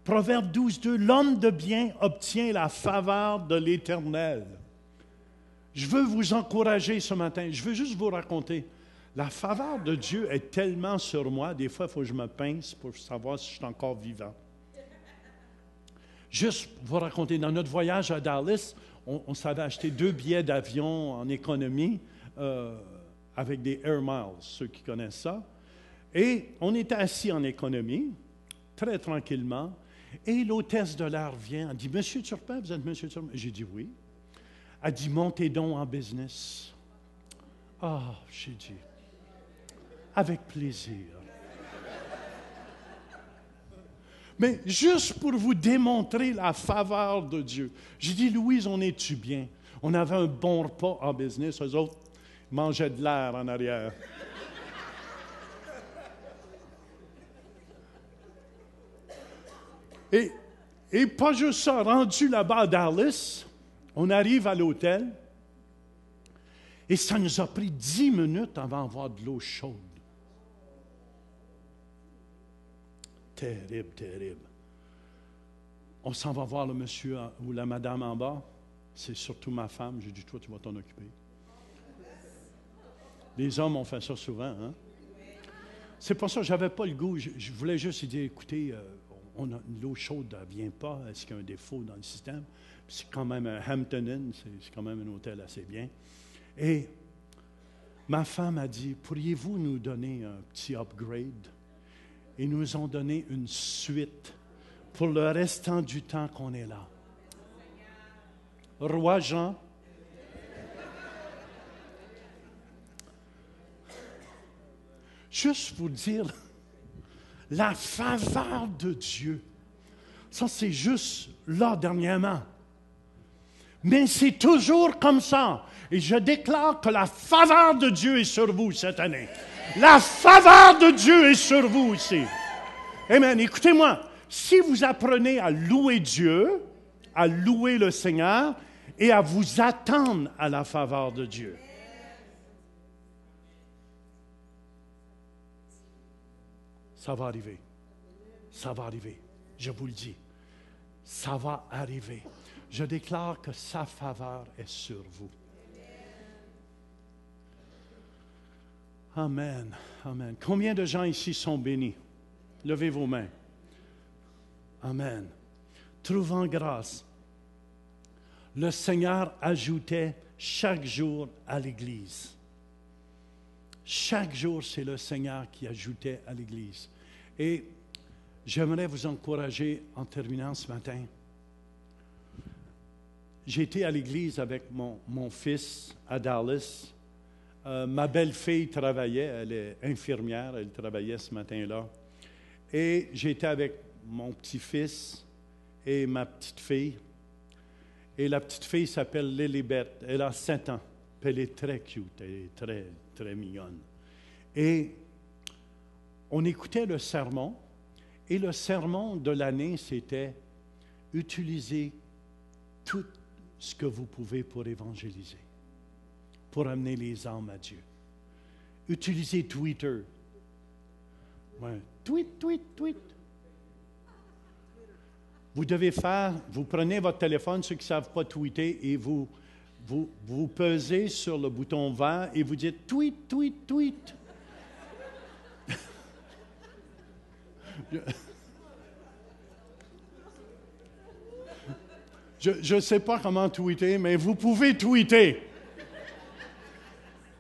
Proverbe 12, 2, l'homme de bien obtient la faveur de l'Éternel. Je veux vous encourager ce matin. Je veux juste vous raconter. La faveur de Dieu est tellement sur moi, des fois, il faut que je me pince pour savoir si je suis encore vivant. Juste vous raconter, dans notre voyage à Dallas, on s'avait acheté 2 billets d'avion en économie avec des Air Miles, ceux qui connaissent ça. Et on était assis en économie, très tranquillement, et l'hôtesse de l'air vient, elle dit, « Monsieur Turpin, vous êtes Monsieur Turpin? » J'ai dit, « Oui. » Elle dit, « Montez donc en business. » Ah, j'ai dit, « Avec plaisir. » Mais juste pour vous démontrer la faveur de Dieu. J'ai dit, « Louise, on est-tu bien? » On avait un bon repas en business, eux autres mangeaient de l'air en arrière. Et pas juste ça, rendu là-bas à Dallas, on arrive à l'hôtel et ça nous a pris 10 minutes avant d'avoir de l'eau chaude. Terrible, terrible. On s'en va voir le monsieur ou la madame en bas. C'est surtout ma femme. J'ai dit, toi, tu vas t'en occuper. Les hommes ont fait ça souvent, hein? C'est pour ça que je n'avais pas le goût. Je voulais juste lui dire, écoutez, l'eau chaude ne vient pas. Est-ce qu'il y a un défaut dans le système? Puis c'est quand même un Hampton Inn, c'est quand même un hôtel assez bien. Et ma femme a dit, pourriez-vous nous donner un petit upgrade? Ils nous ont donné une suite pour le restant du temps qu'on est là. Roi Jean. Juste vous dire, la faveur de Dieu, ça c'est juste là dernièrement. Mais c'est toujours comme ça. Et je déclare que la faveur de Dieu est sur vous cette année. La faveur de Dieu est sur vous aussi. Amen. Écoutez-moi, si vous apprenez à louer Dieu, à louer le Seigneur et à vous attendre à la faveur de Dieu, ça va arriver. Ça va arriver. Je vous le dis. Ça va arriver. Je déclare que sa faveur est sur vous. Amen. Amen. Combien de gens ici sont bénis? Levez vos mains. Amen. Trouvant grâce. Le Seigneur ajoutait chaque jour à l'Église. Chaque jour, c'est le Seigneur qui ajoutait à l'Église. Et j'aimerais vous encourager en terminant ce matin. J'ai été à l'Église avec mon fils à Dallas. Ma belle-fille travaillait, elle est infirmière, elle travaillait ce matin-là. Et j'étais avec mon petit-fils et ma petite-fille. Et la petite-fille s'appelle Lilibet, elle a 7 ans. Puis elle est très cute, elle est très, très mignonne. Et on écoutait le sermon, et le sermon de l'année, c'était « Utilisez tout ce que vous pouvez pour évangéliser, pour amener les âmes à Dieu. Utilisez Twitter. » Ouais. Tweet, tweet, tweet. Vous devez faire, vous prenez votre téléphone, ceux qui ne savent pas tweeter, et vous pesez sur le bouton vert et vous dites « tweet, tweet, tweet ». Je ne sais pas comment tweeter, mais vous pouvez tweeter.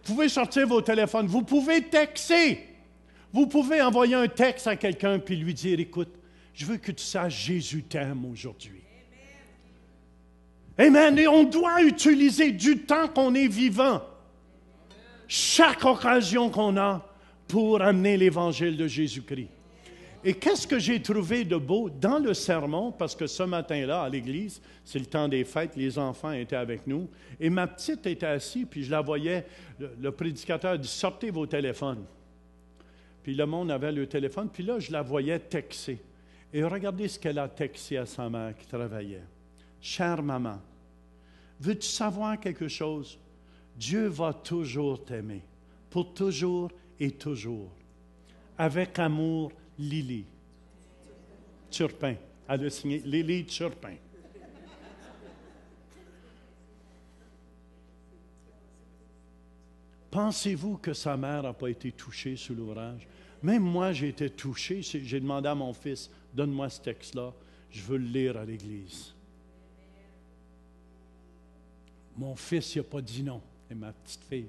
Vous pouvez sortir vos téléphones. Vous pouvez texter. Vous pouvez envoyer un texte à quelqu'un puis lui dire, écoute, je veux que tu saches, Jésus t'aime aujourd'hui. Amen. Et on doit utiliser du temps qu'on est vivant, chaque occasion qu'on a pour amener l'Évangile de Jésus-Christ. Et qu'est-ce que j'ai trouvé de beau dans le sermon, parce que ce matin-là, à l'église, c'est le temps des fêtes, les enfants étaient avec nous, et ma petite était assise, puis je la voyais, le prédicateur dit « Sortez vos téléphones ». Puis le monde avait le téléphone, puis là, je la voyais texter. Et regardez ce qu'elle a texté à sa mère qui travaillait. « Chère maman, veux-tu savoir quelque chose? Dieu va toujours t'aimer, pour toujours et toujours. Avec amour, Lily Turpin. Elle a signé Lily Turpin. » Pensez-vous que sa mère n'a pas été touchée sous l'ouvrage? Même moi, j'ai été touché. J'ai demandé à mon fils, donne-moi ce texte-là, je veux le lire à l'église. Mon fils, il n'a pas dit non. Et ma petite fille.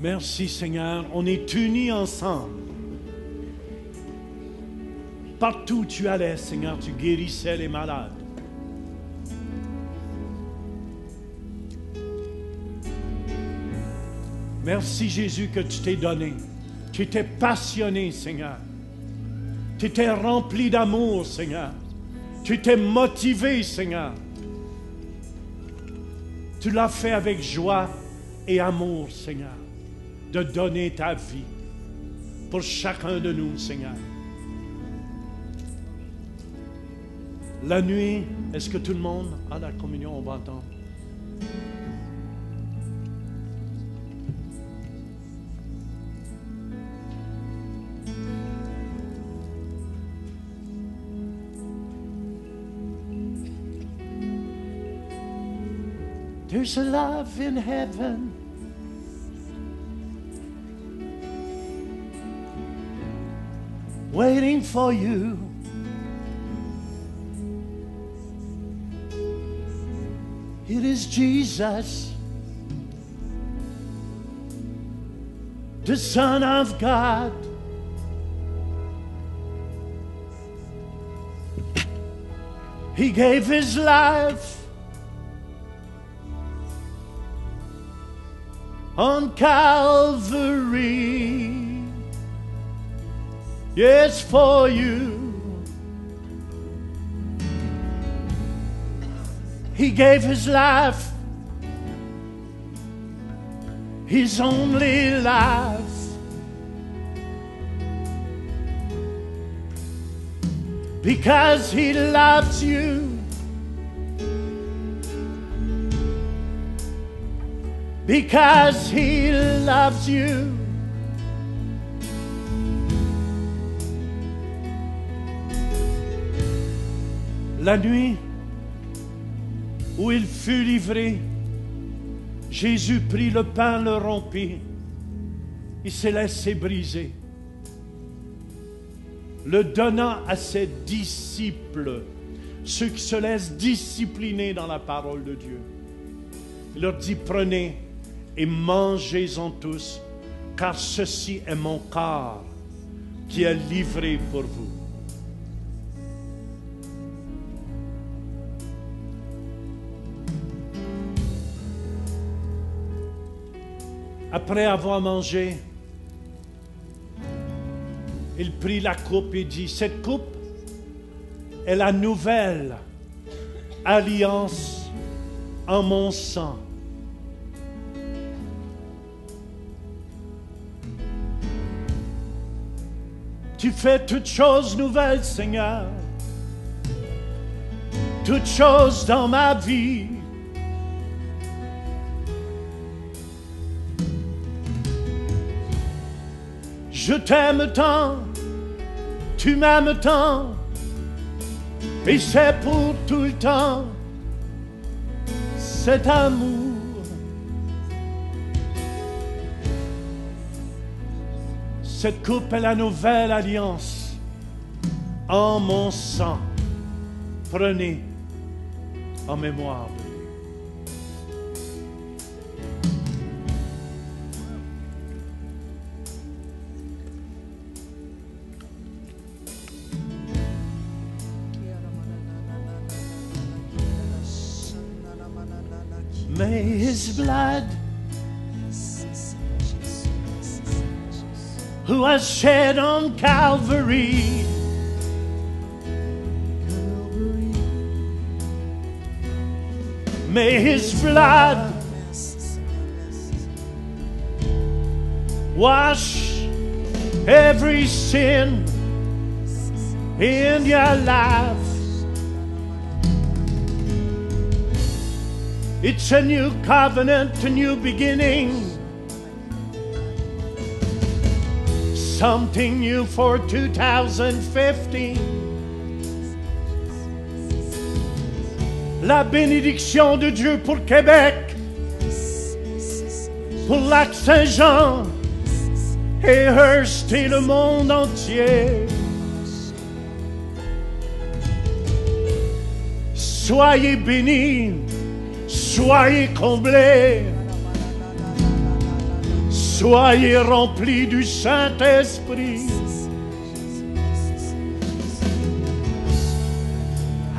Merci Seigneur, on est unis ensemble. Partout où tu allais, Seigneur, tu guérissais les malades. Merci Jésus que tu t'es donné. Tu étais passionné, Seigneur. Tu étais rempli d'amour, Seigneur. Tu étais motivé, Seigneur. Tu l'as fait avec joie et amour, Seigneur, de donner ta vie pour chacun de nous, Seigneur. La nuit, est-ce que tout le monde a la communion? On va entendre. There's a love in heaven. Waiting for you. It is Jesus, the Son of God. He gave his life on Calvary. Yes, for you. He gave his life, his only life, because he loves you, because he loves you. La nuit où il fut livré, Jésus prit le pain, le rompit, il s'est laissé briser, le donna à ses disciples, ceux qui se laissent discipliner dans la parole de Dieu. Il leur dit, prenez et mangez-en tous, car ceci est mon corps qui est livré pour vous. Après avoir mangé, il prit la coupe et dit, cette coupe est la nouvelle alliance en mon sang. Tu fais toutes choses nouvelles, Seigneur, toutes choses dans ma vie. Je t'aime tant, tu m'aimes tant, et c'est pour tout le temps, cet amour. Cette coupe est la nouvelle alliance en mon sang. Prenez en mémoire de lui. May his blood, who was shed on Calvary, may his blood wash every sin in your life. It's a new covenant, a new beginning. Something new for 2015. La bénédiction de Dieu pour Québec, pour Lac-Saint-Jean et Hearst et le monde entier. Soyez bénis. Soyez comblés, Soyez remplis du Saint-Esprit.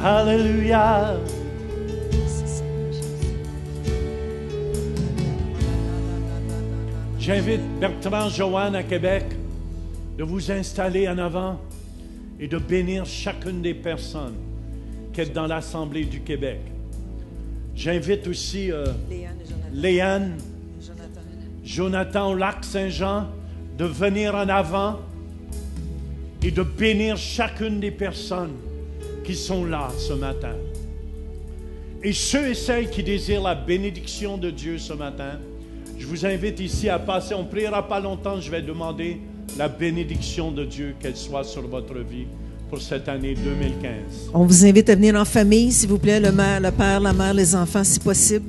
Alléluia. J'invite Bertrand Joanne à Québec de vous installer en avant et de bénir chacune des personnes qui est dans l'Assemblée du Québec. J'invite aussi Léane, Jonathan au Lac-Saint-Jean de venir en avant et de bénir chacune des personnes qui sont là ce matin. Et ceux et celles qui désirent la bénédiction de Dieu ce matin, je vous invite ici à passer. On ne priera pas longtemps, je vais demander la bénédiction de Dieu, qu'elle soit sur votre vie pour cette année 2015. On vous invite à venir en famille, s'il vous plaît, le mère, le père, la mère, les enfants, si possible.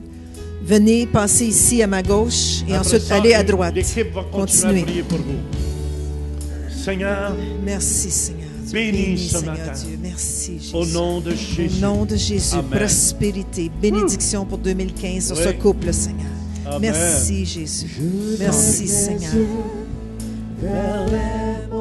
Venez passer ici à ma gauche et Après ensuite ça, aller à droite. L'équipe va continuer Continuez. à prier pour vous. Seigneur, Merci, Seigneur Dieu. Bénis ce Seigneur matin. Dieu. Merci, Jésus. au nom de Jésus. Au nom de Jésus, Amen. prospérité, bénédiction pour 2015 sur Oui. ce couple, Seigneur. Amen. Merci, Jésus. Merci, Seigneur. Vers les